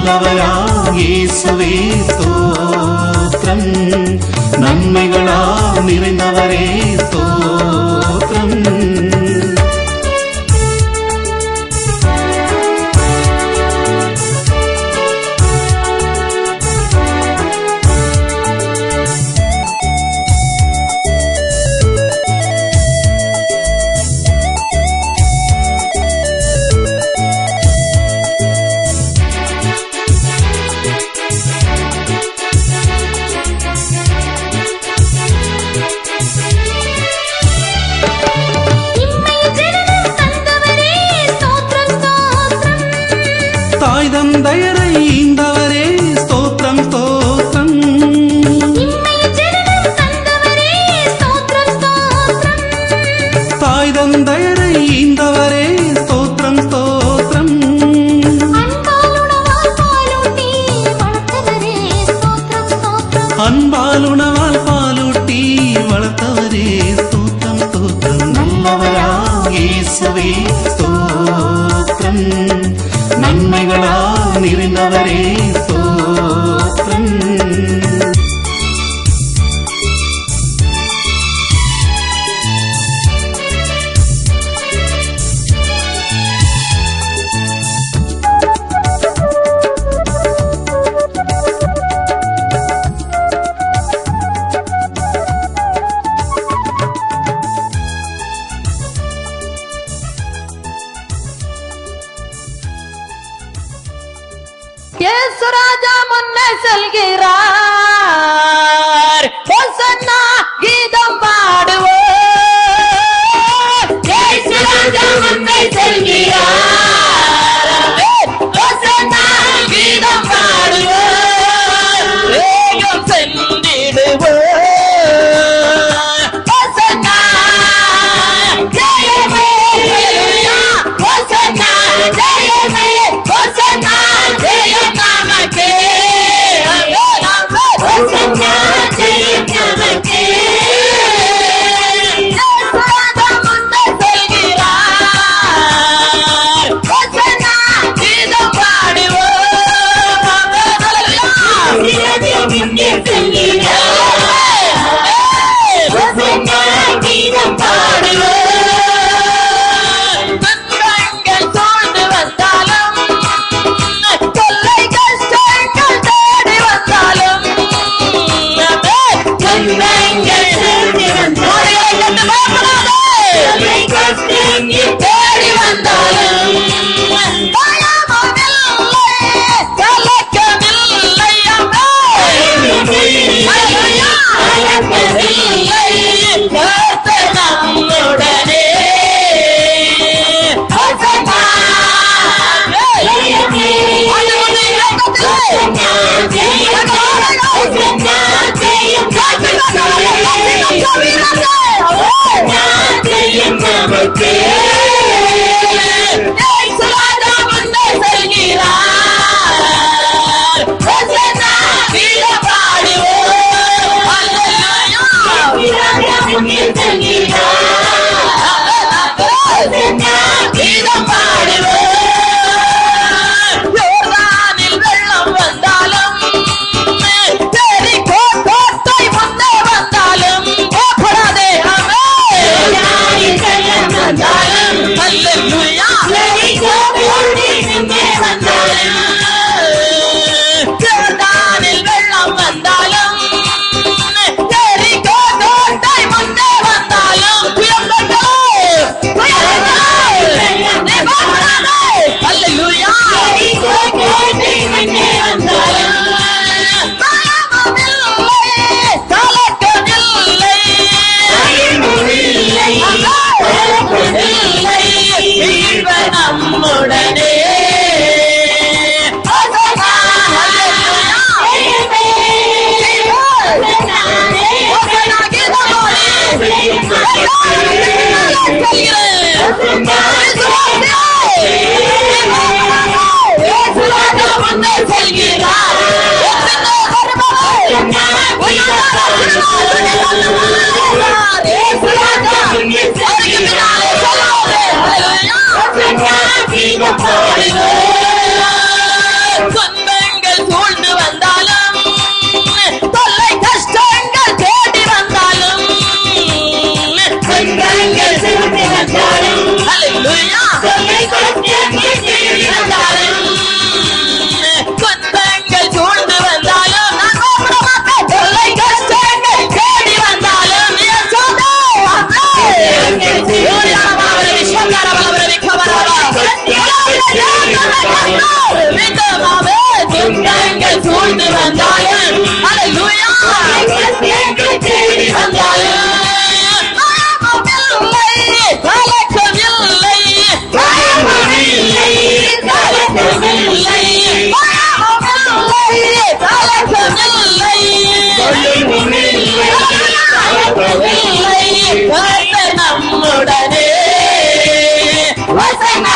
நல்லவராம் இயேசுவே ஸ்தோத்திரம், நன்மைகளால் நிறைந்தவரே ஸ்தோத்திரம். தாய் தந்தையரை ஈந்தவரே ஸ்தோத்திரம் ஸ்தோத்திரம், தாய் தந்தையரை ஈந்தவரே ஸ்தோத்திரம் ஸ்தோத்திரம், அன்பால் உணவால் பாலூட்டி வளர்த்தவரே ஸ்தோத்திரம் ஸ்தோத்திரம். நல்லவராம் இயேசுவே ஸ்தோத்திரம், நன்மைகளால் நிறைந்தவரே ஸ்தோத்திரம். இயேசு ராஜா முன்னே செல்கிறார், ஹோசன்னா கீதம் பாடுவோம். இயேசு ராஜா முன்னே செல்கிறார், ஹோசன்னா கீதம் பாடுவோம். வேகம் சென்றிடுவோம், ஹோசன்னா ஜெயமே, ஹோசன்னா ஜெயமே, ஹோசன்னா ஜெயம் நமக்கே, ஹோசன்னா ஜெயம் நமக்கே. இயேசு ராஜா முன்னே செல்கிறார், ஹோசன்னா கீதம் பாடுவோம். இயேசு ராஜா முன்னே செல்கிறார், ஹோசன்னா கீதம் பாடுவோம். துன்பங்கள் சூழ்ந்து வந்தாலும், தொல்லை கஷ்டங்கள் தேடி வந்தாலும், துன்பங்கள் சூழ்ந்து வந்தாலும், தொல்லை கஷ்டங்கள் தேடி வந்தாலும், பயமுமில்லை, கலக்கமில்லை, கலக்கமில்லை, கர்த்தர் நம்முடனே. ஹோசன்னா ஜெயமே, ஹோசன்னா ஜெயம், ஹோசன்னா ஜெயம், ஹோசன்னா ஜெயம் நமக்கே. இயேசு ராஜா முன்னே செல்கிறார், ஹோசன்னா கீதம் பாடுவோம். அல்லேலூயா. இயேசு ராஜா முன்னே செல்கிறார், ஹோசன்னா கீதம் பாடுவோம். யோர்தானில் வெள்ளம் வந்தாலும், எரிகோ கோட்டை முன்னே வந்தாலும், பயப்படாதே, ஆமென். வெள்ளம் வந்தாலும், அல்லேலூயா. எரிகோ கோட்டை முன்னே வந்தாலும், யோர்தானில் வெள்ளம் வந்தாலும், எரிகோ கோட்டை முன்னே வந்தாலும், புயல் விதமாவே துன்பங்கள் சூழ்ந்து வந்தாலும் அல்லேலூயா எங்கள் தேடி வந்தாலும் கலக்கமில்லை கலக்கமில்லை கலக்கமில்லை கலக்கமில்லை கர்த்தர் நம்முடனே வசனா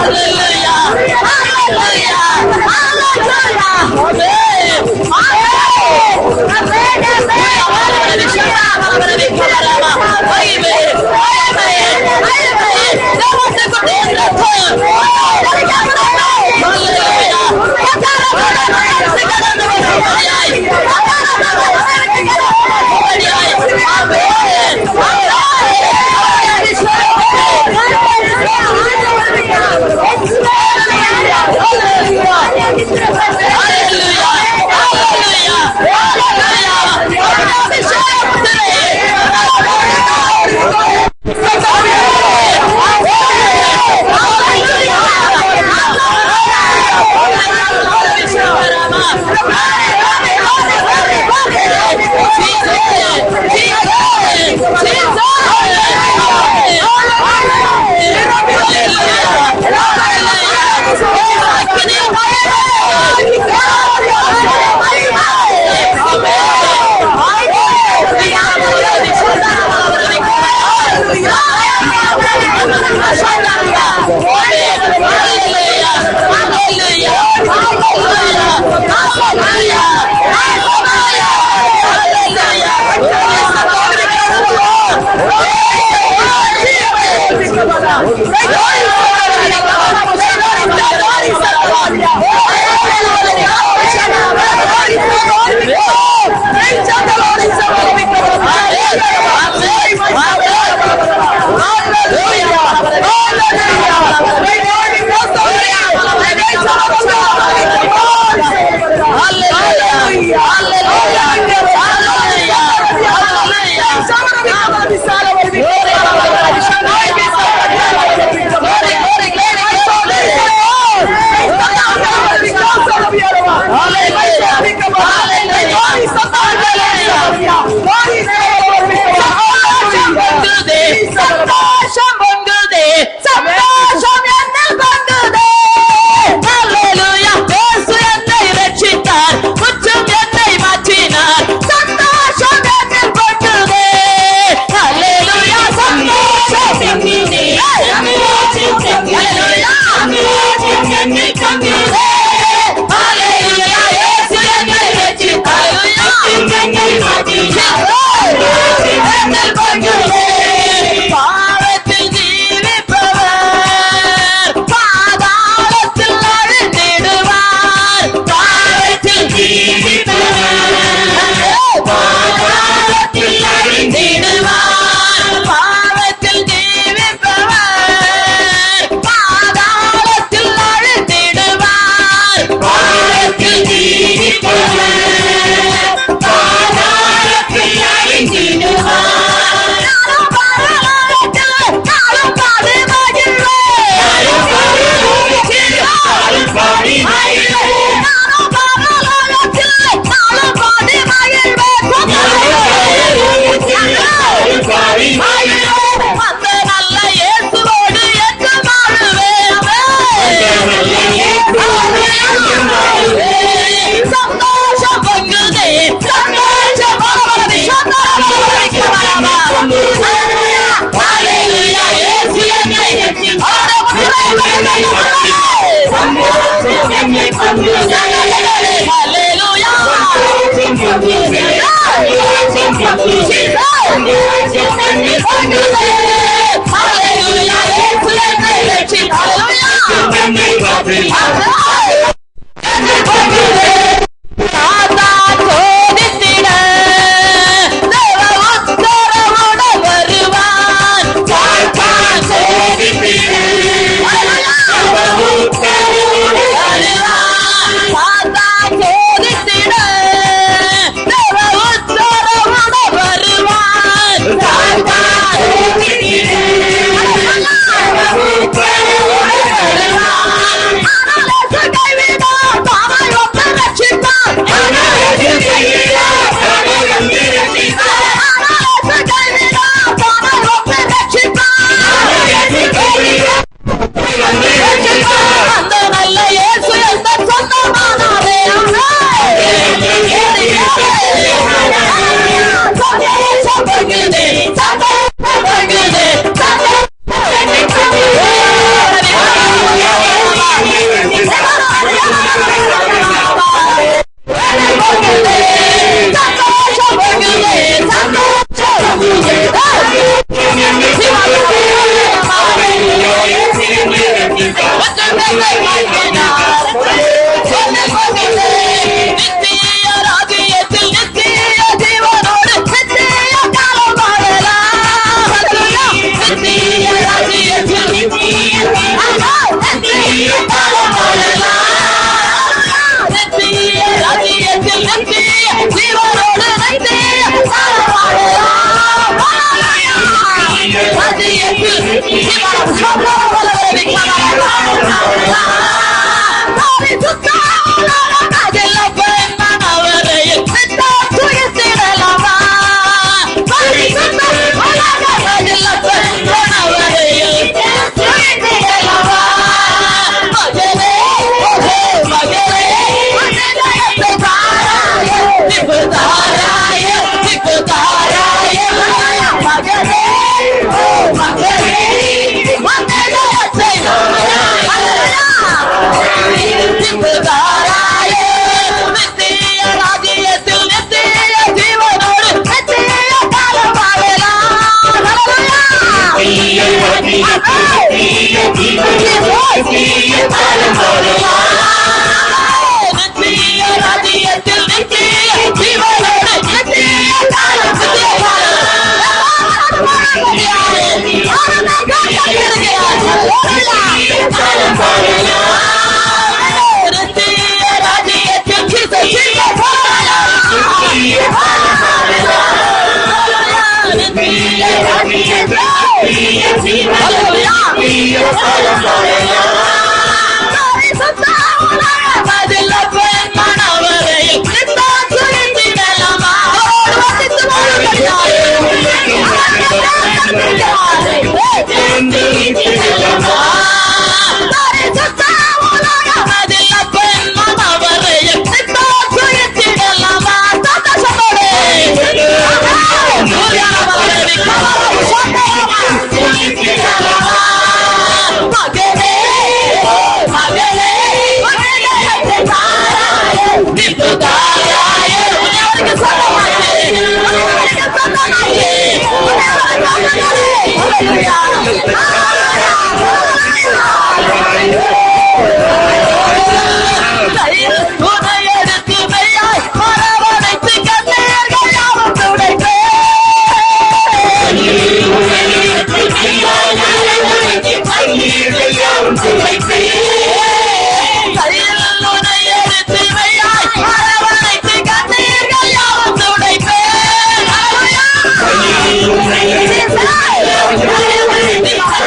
Hallelujah.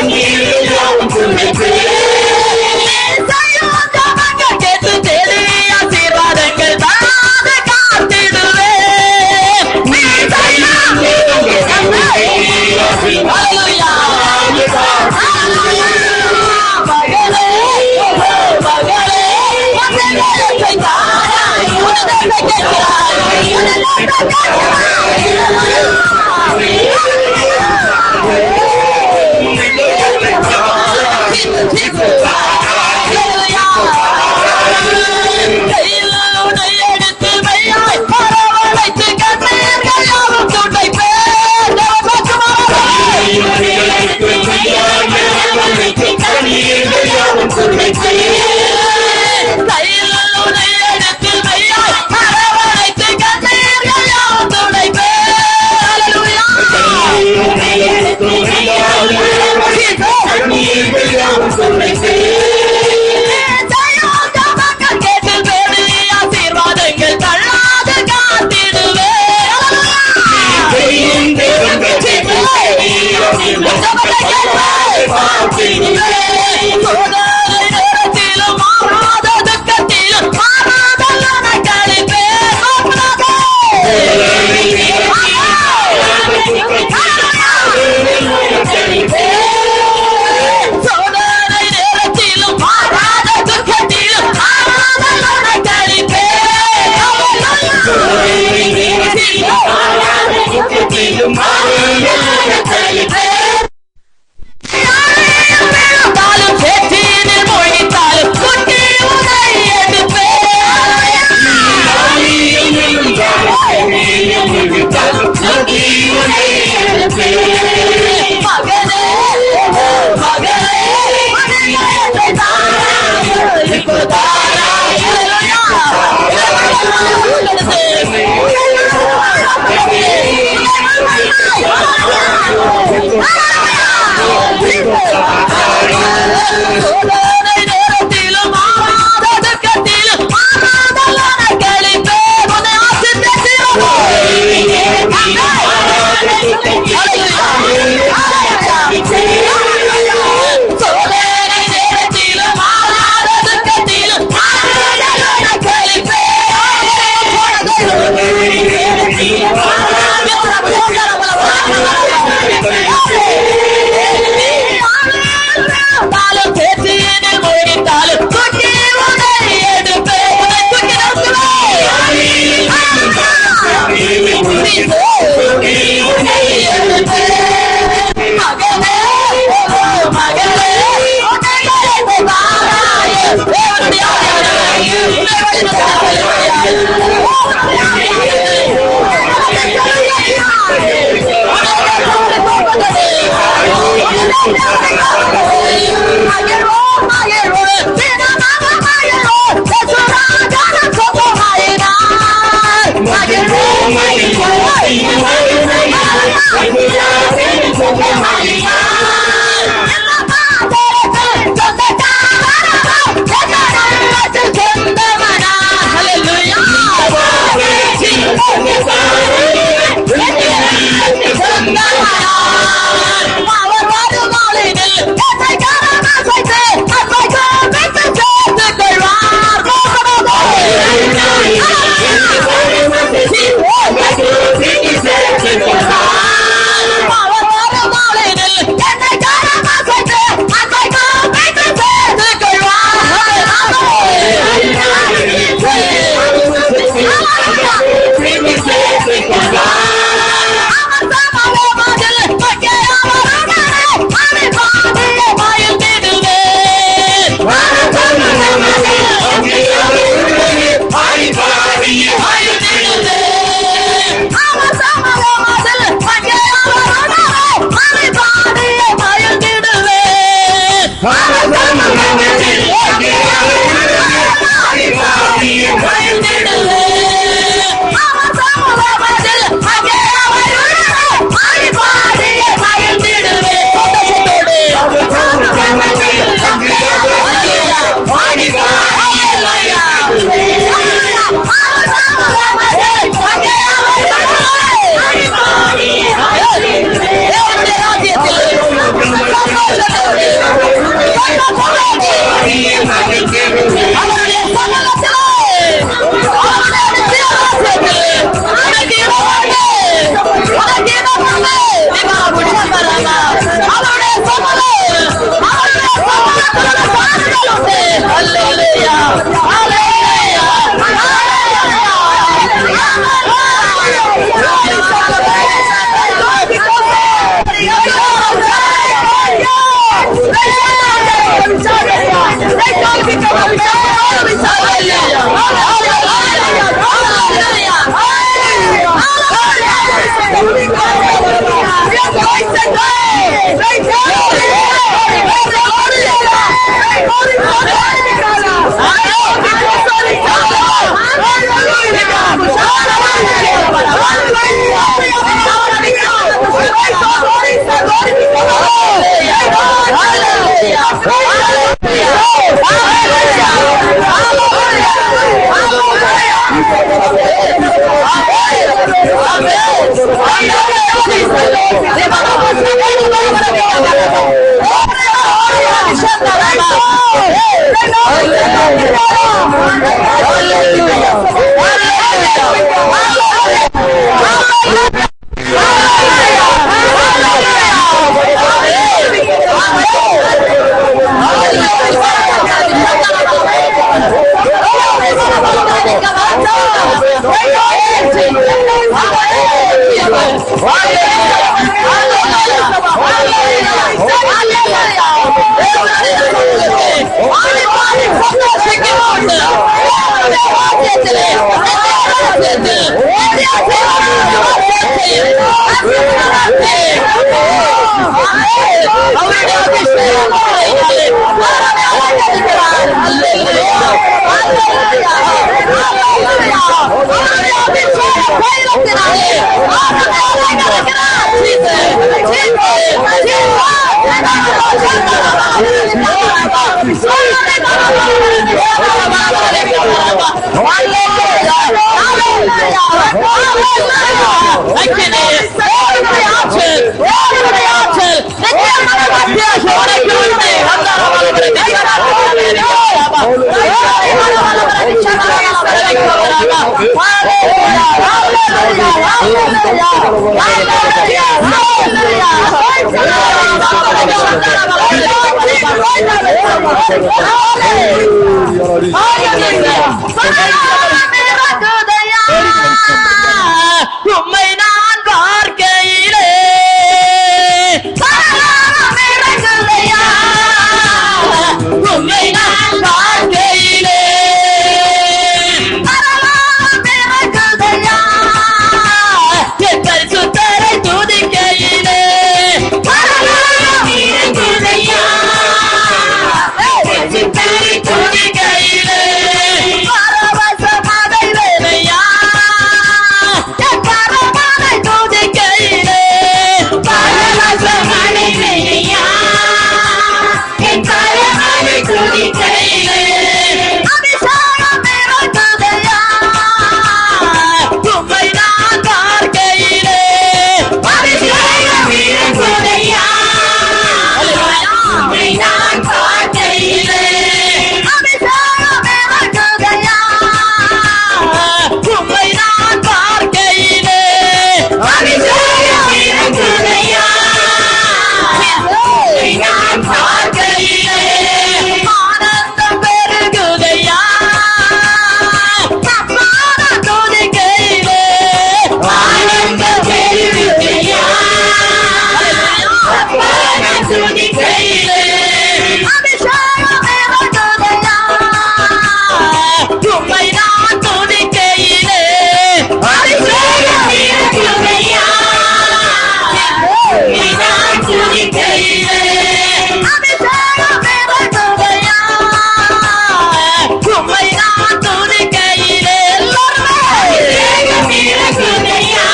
Hallelujah. Power, உம்மை நான் பார்க்கையிலே உம்மை நான் பார்க்கையிலே என் பரிசுத்தரை துதிக்கையிலே துதிக்கையிலே பரவசமதை வேலையா என் பரமனை துதிக்கையிலே பரவசமதை வேலையா என் பரமனை துதிக்கையிலே அபிஷேகம் இறங்குதையா உம்மை நான் பார்க்கையிலே அபிஷேகம் இறங்குதையா உம்மை நான் பார்க்கையிலே அபிஷேகம் இறங்குதையா உம்மை நான் பார்க்கையிலே அபிஷேகம் இறங்குதையா உம்மை நான் பார்க்கையிலே ஆனந்தம் பெருகுதையா அப்பான துதிக்கையிலே ஆனந்தம் பெருகுதையா அப்பான துதிக்கையிலே அபிஷேகம் இறங்குதையா உம்மை நான் துதிக்கையிலே அபிஷேகம் இறங்குதையா உம்மை நான் துதிக்கையிலே அபிஷேகம் இறங்குதையா உம்மை நான் துதிக்கையிலே அபிஷேகம் இறங்குதையா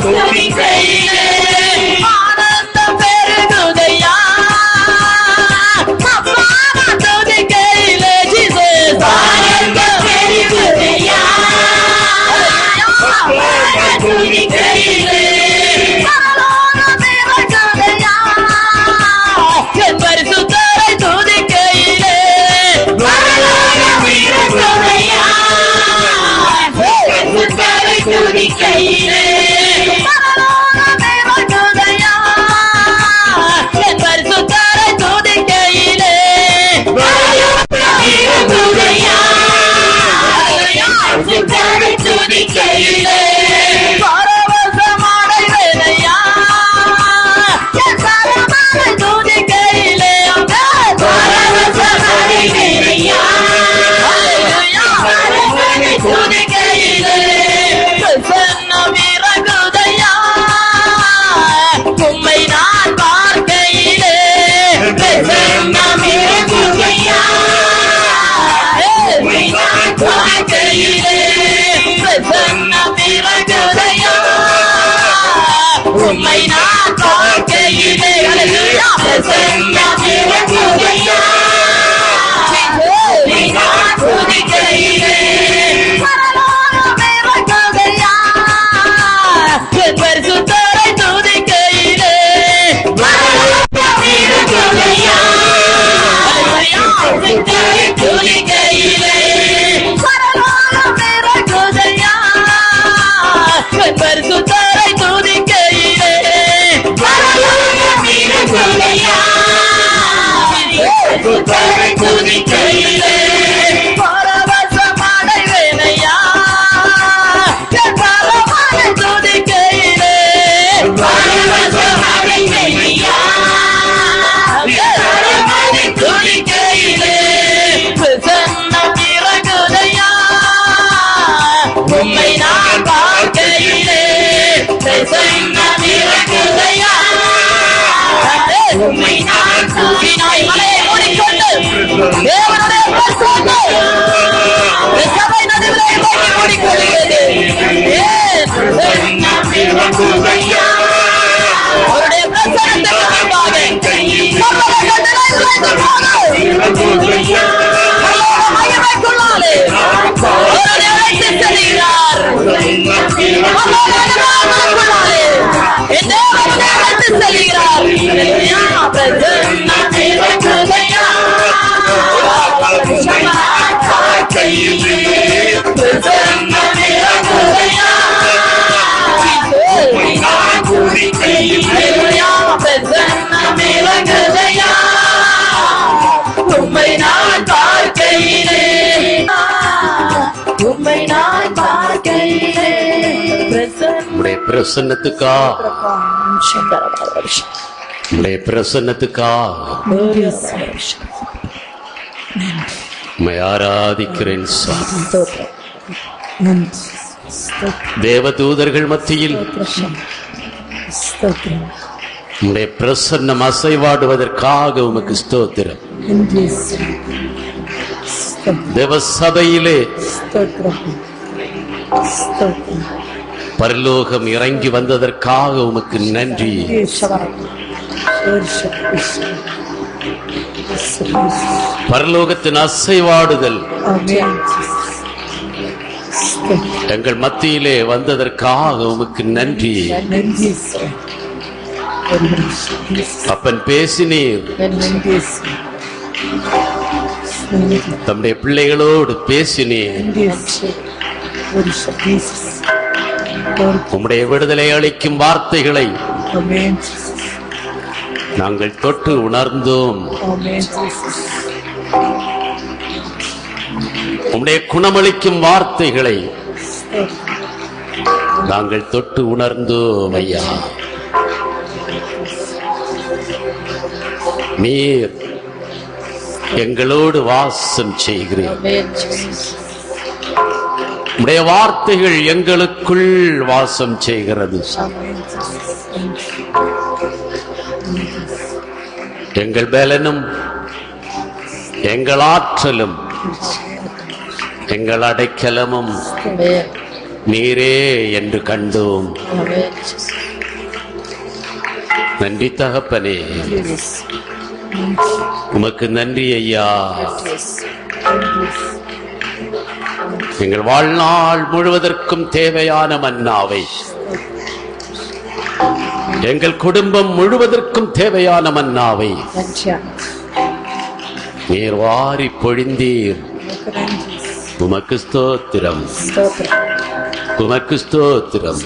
துதிக்கையிலே ஆனந்தம் பெருகுதையா அப்பான துதிக்கையிலே ஜீசஸ் ஆனந்தம் பெருகுதையா அப்பான துதிக்கையிலே பரலோகம் இறங்குதையா என் பரிசுத்தரை துதிக்கையிலே பரலோகம் இறங்குதையா பரிசுத்தரை துதிக்கையிலே பரலோகம் இறங்குதையா என் பரிசுத்தரை துதிக்கையிலே பரலோகம் இறங்குதையா பரிசுத்தரை துதிக்கையிலே பரவசமடைவேனையா என் பரமனை துதிக்கையிலே பரவசமடைவேனையா பரமனை துதிக்கையிலே பிரசன்னம் இறங்குதையா உம்மை நான் பார்க்கையிலே பிரசன்னம் இறங்குதையா உம்மை நான் பார்க்கையிலே பிரசன்னம் இறங்குதையா உம்மை நான் பார்க்கையிலே பிரசன்னம் இறங்குதையா உம்மை நான் துதிக்கையிலே பரலோகம் உம்மை நான் கூறினாய் மலையை மூடிக்கொண்டு தேவனுடைய பிரசன்னம் இந்த சபை நடுவிலே இன்றைக்கு மூடிக்கொள்கிறது. அவருடைய பிரசன்னத்துக்கு முன்பாக சபைகள் நிறைந்து மகிமைக்குள்ளாலே அவருடைய அழைத்து செல்கிறார். மகிமைக்குள்ளாலே என் தேவனுடைய அழைத்து செல்கிறார். உம்மை நான் பார்க்கையிலே உம்மை நான் பார்க்கையிலே உம்முடைய பிரசன்னத்துக்கா உம்முடைய பிரசன்னத்துக்கா உம்மை ஆராதிக்கிறேன் சுவாமி. தேவதூதர்கள் மத்தியில் உம்முடைய பிரசன்னம் அசைவாடுவதற்காக உமக்கு ஸ்தோத்திரம். தேவ சபையிலே பரலோகம் இறங்கி வந்ததற்காக உமக்கு நன்றி. பரலோகத்தின் அசைவாடுதல் எங்கள் மத்தியிலே வந்ததற்காக உமக்கு நன்றி. அப்பன் பேசினீர், தம்முடைய பிள்ளைகளோடு பேசினீர். உம்முடைய விடுதலை அளிக்கும் வார்த்தைகளை நாங்கள் தொட்டு உணர்ந்தோம். உம்முடைய குணமளிக்கும் வார்த்தைகளை நாங்கள் தொட்டு உணர்ந்தோம் ஐயா. நீர் எங்களோடு வாசம் செய்கிறீர். உம்முடைய வார்த்தைகள் எங்களுக்குள் வாசம் செய்கிறது. எங்கள் பலனும் எங்கள் ஆற்றலும் எங்கள் அடைக்கலமும் நீரே என்று கண்டோம். நன்றி தகப்பனே, உமக்கு நன்றி ஐயா. எங்கள் வாழ்நாள் முழுவதற்கும் தேவையான மன்னாவை, எங்கள் குடும்பம் முழுவதற்கும் தேவையான மன்னாவை நீர் வாரி பொழிந்தீர். உமக்கு ஸ்தோத்திரம், உமக்கு ஸ்தோத்திரம்.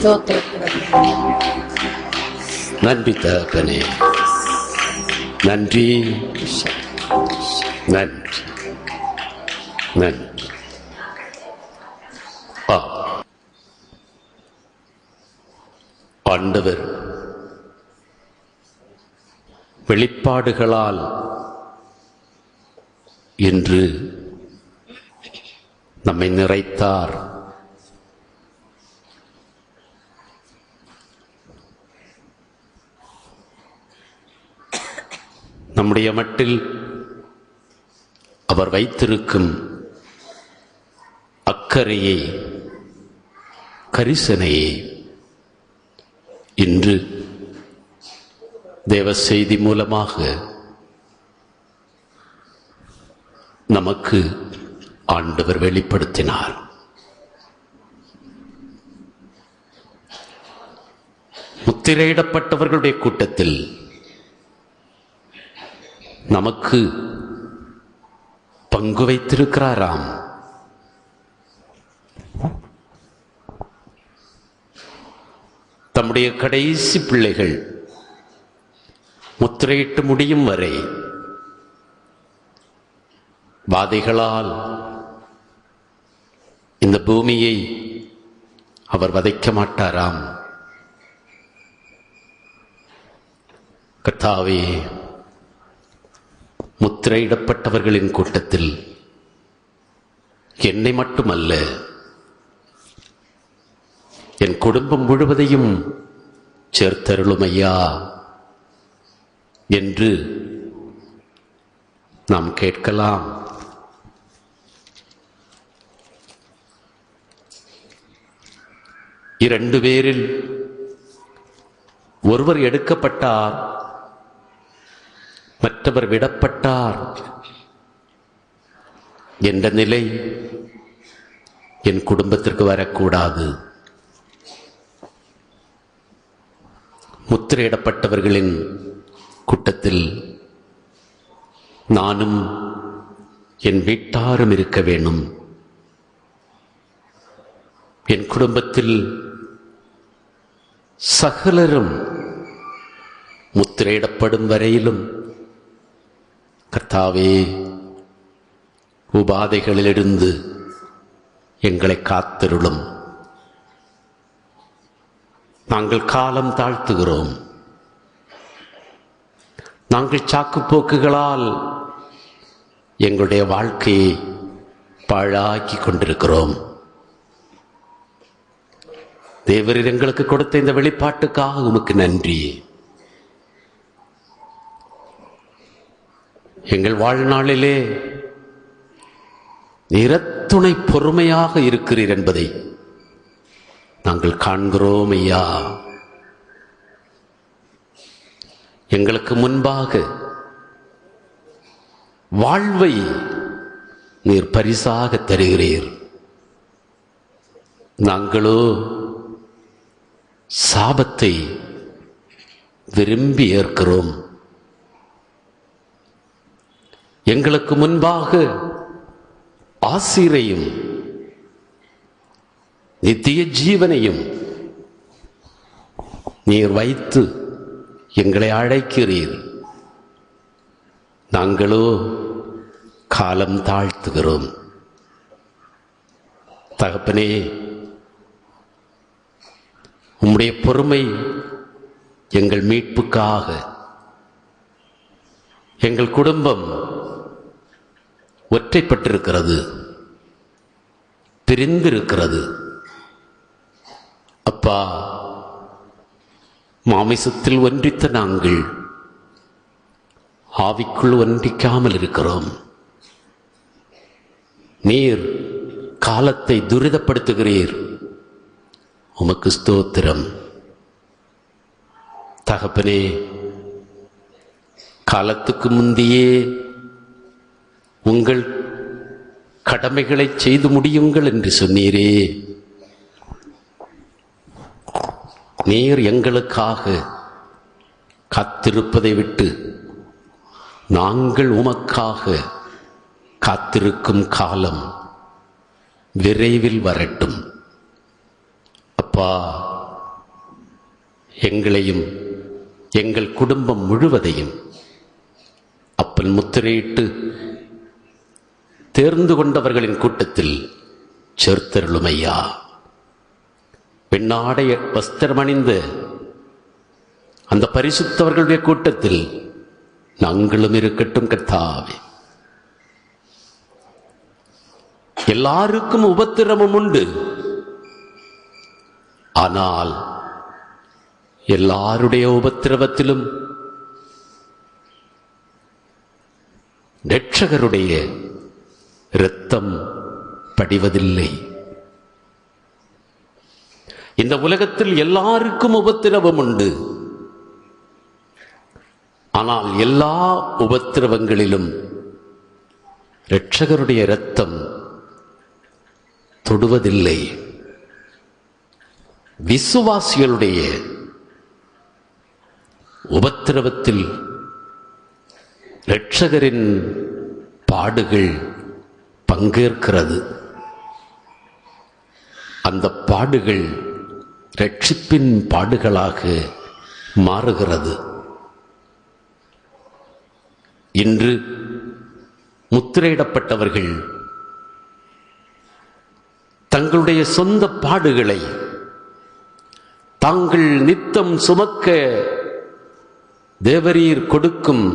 நன்றி தகப்பனே, நன்றி நன்றி நன்றி. ஆண்டவர் வெளிப்பாடுகளால் இன்று நம்மை நிறைத்தார். நம்முடைய மட்டில் அவர் வைத்திருக்கும் அக்கறையை, கரிசனையை இன்று தேவ செய்தி மூலமாக நமக்கு ஆண்டவர் வெளிப்படுத்தினார். முத்திரையிடப்பட்டவர்களுடைய கூட்டத்தில் நமக்கு பங்கு வைத்திருக்கிறாராம். தம்முடைய கடைசி பிள்ளைகள் முத்திரையிட்டு முடியும் வரை வாதைகளால் இந்த பூமியை அவர் வதைக்க மாட்டாராம். கர்த்தாவே, முத்திரையிடப்பட்டவர்களின் கூட்டத்தில் என்னை மட்டுமல்ல, என் குடும்பம் முழுவதையும் சேர்த்தருளும் ஐயா. என்று நாம் கேட்கலாம். இரண்டு பேரில் ஒருவர் எடுக்கப்பட்டார், மற்றவர் விடப்பட்டார் என்ற நிலை என் குடும்பத்திற்கு வரக்கூடாது. முத்திரையிடப்பட்டவர்களின் கூட்டத்தில் நானும் என் வீட்டாரும் இருக்க வேண்டும். என் குடும்பத்தில் சகலரும் முத்திரையிடப்படும் வரையிலும் கர்த்தாவே, உபாதைகளிலிருந்து எங்களை காத்தருளும். நாங்கள் காலம் தாழ்த்துகிறோம். நாங்கள் சாக்குப்போக்குகளால் எங்களுடைய வாழ்க்கையை பாழாக்கி கொண்டிருக்கிறோம். தேவரீர் எங்களுக்கு கொடுத்த இந்த வெளிப்பாட்டுக்காக உமக்கு நன்றி. எங்கள் வாழ்நாளிலே நிறத்துணை பொறுமையாக இருக்கிறீர் என்பதை நாங்கள் காண்கிறோம் ஐயா. எங்களுக்கு முன்பாக வாழ்வை நீர் பரிசாக தருகிறீர். நாங்களோ சாபத்தை விரும்பி ஏற்கிறோம். எங்களுக்கு முன்பாக ஆசீரையும் நித்திய ஜீவனையும் நீர் வைத்து எங்களை அழைக்கிறீர். நாங்களோ காலம் தாழ்த்துகிறோம். தகப்பனே, உம்முடைய பொறுமை எங்கள் மீட்புக்காக. எங்கள் குடும்பம் ஒற்றைப்பட்டிருக்கிறது, பிரிந்திருக்கிறது. அப்பா, மாமிசத்தில் ஒன்றித்த நாங்கள் ஆவிக்குள் ஒன்றிக்காமல் இருக்கிறோம். நீர் காலத்தை துரிதப்படுத்துகிறீர். உமக்கு ஸ்தோத்திரம். தகப்பனே, காலத்துக்கு முந்தையே உங்கள் கடமைகளை செய்து முடியுங்கள் என்று சொன்னீரே. நீர் எங்களுக்காக காத்திருப்பதை விட்டு நாங்கள் உமக்காக காத்திருக்கும் காலம் விரைவில் வரட்டும். அப்பா, எங்களையும் எங்கள் குடும்பம் முழுவதையும் அப்பன் முத்திரையிட்டு தேர்ந்து கொண்டவர்களின் கூட்டத்தில் சேர்த்தருளும் ஐயா. பெண்ணாடைய வஸ்திரமணிந்த அந்த பரிசுத்தவர்களுடைய கூட்டத்தில் நாங்களும் இருக்கட்டும் கர்த்தாவே. எல்லாருக்கும் உபத்திரமும் உண்டு. ஆனால் எல்லாருடைய உபத்திரவத்திலும் இரட்சகருடைய இரத்தம் படிவதில்லை. இந்த உலகத்தில் எல்லாருக்கும் உபத்திரவம் உண்டு. ஆனால் எல்லா உபத்திரவங்களிலும் இரட்சகருடைய இரத்தம் தொடுவதில்லை. விசுவாசிகளுடைய உபத்திரவத்தில் இரட்சகரின் பாடுகள் பங்கேற்கிறது. அந்த பாடுகள் இரட்சிப்பின் பாடுகளாக மாறுகிறது. இன்று முத்திரையிடப்பட்டவர்கள் தங்களுடைய சொந்த பாடுகளை தாங்கள் நித்தம் சுமக்க தேவரீர் கொடுக்கும்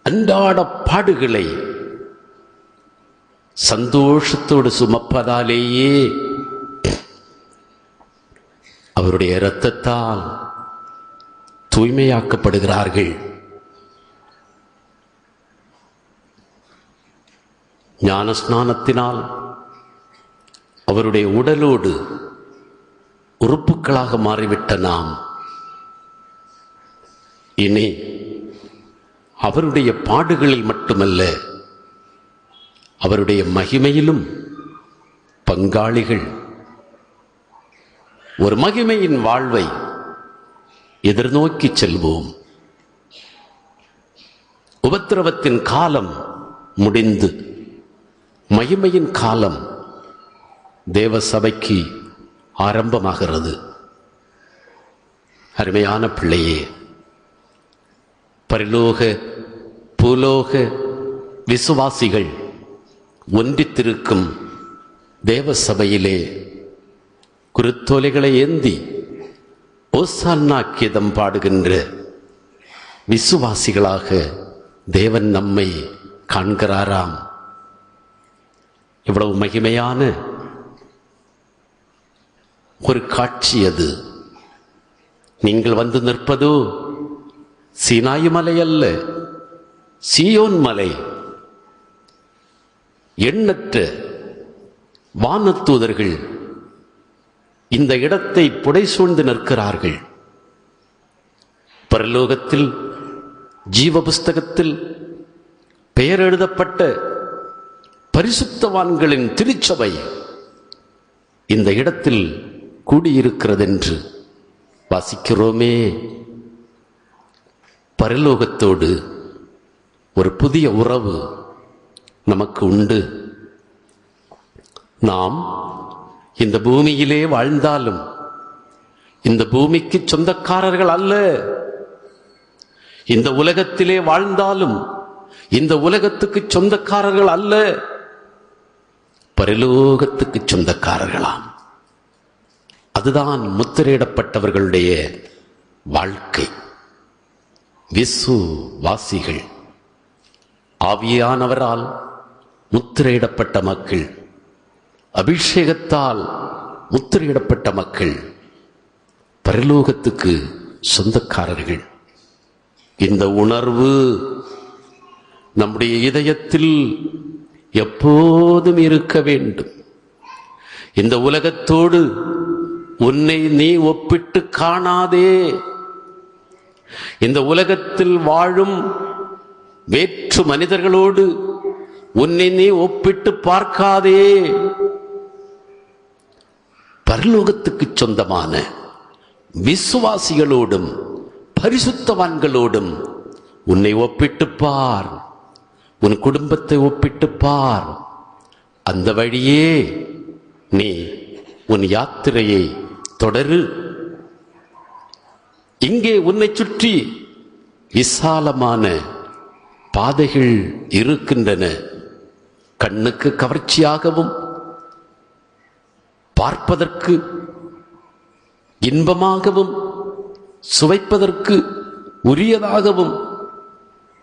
அன்றாட பாடுகளை சந்தோஷத்தோடு சுமப்பதாலேயே அவருடைய இரத்தத்தால் தூய்மையாக்கப்படுகிறார்கள். ஞானஸ்நானத்தினால் அவருடைய உடலோடு உறுப்புகளாக மாறிவிட்ட நாம் இனி அவருடைய பாடுகளில் மட்டுமல்ல, அவருடைய மகிமையிலும் பங்காளிகள். ஒரு மகிமையின் வாழ்வை எதிர்நோக்கி செல்வோம். உபத்திரவத்தின் காலம் முடிந்து மகிமையின் காலம் தேவ சபைக்கு ஆரம்பமாகிறது. அருமையான பிள்ளையே, பரலோக பூலோக விசுவாசிகள் ஒன்றித்திருக்கும் தேவ சபையிலே குருத்தோலைகளை ஏந்தி ஓசான்னா கீதம் பாடுகின்ற விசுவாசிகளாக தேவன் நம்மை காண்கிறாராம். இவ்வளவு மகிமையான ஒரு காட்சி அது. நீங்கள் வந்து நிற்பதோ சீனாய் மலை அல்ல, சீயோன் மலை. எண்ணற்ற வானதூதர்கள் இந்த இடத்தை புடைசூழ்ந்து நிற்கிறார்கள். பரலோகத்தில் ஜீவ புஸ்தகத்தில் பெயர் எழுதப்பட்ட பரிசுத்தவான்களின் திருச்சபை இந்த இடத்தில் கூடியிருக்கிறதென்று வாசிக்கிறோமே. பரலோகத்தோடு ஒரு புதிய உறவு நமக்கு உண்டு. நாம் இந்த பூமியிலே வாழ்ந்தாலும் இந்த பூமிக்கு சொந்தக்காரர்கள் அல்ல. இந்த உலகத்திலே வாழ்ந்தாலும் இந்த உலகத்துக்கு சொந்தக்காரர்கள் அல்ல, பரலோகத்துக்கு சொந்தக்காரர்களாம். அதுதான் முத்திரையிடப்பட்டவர்களுடைய வாழ்க்கை. விசுவாசிகள், ஆவியானவரால் முத்திரையிடப்பட்ட மக்கள், அபிஷேகத்தால் முத்திரையிடப்பட்ட மக்கள் பரலோகத்துக்கு சொந்தக்காரர்கள். இந்த உணர்வு நம்முடைய இதயத்தில் எப்போதும் இருக்க வேண்டும். இந்த உலகத்தோடு உன்னை நீ ஒப்பிட்டு காணாதே. இந்த உலகத்தில் வாழும் வேற்று மனிதர்களோடு உன்னை நீ ஒப்பிட்டு பார்க்காதே. பரலோகத்துக்கு சொந்தமான விசுவாசிகளோடும் பரிசுத்தவான்களோடும் உன்னை ஒப்பிட்டு பார். உன் குடும்பத்தை ஒப்பிட்டு பார். அந்த வழியே நீ உன் யாத்திரையை தொடரு. இங்கே உன்னை சுற்றி விசாலமான பாதைகள் இருக்கின்றன. கண்ணுக்கு கவர்ச்சியாகவும் பார்ப்பதற்கு இன்பமாகவும் சுவைப்பதற்கு உரியதாகவும்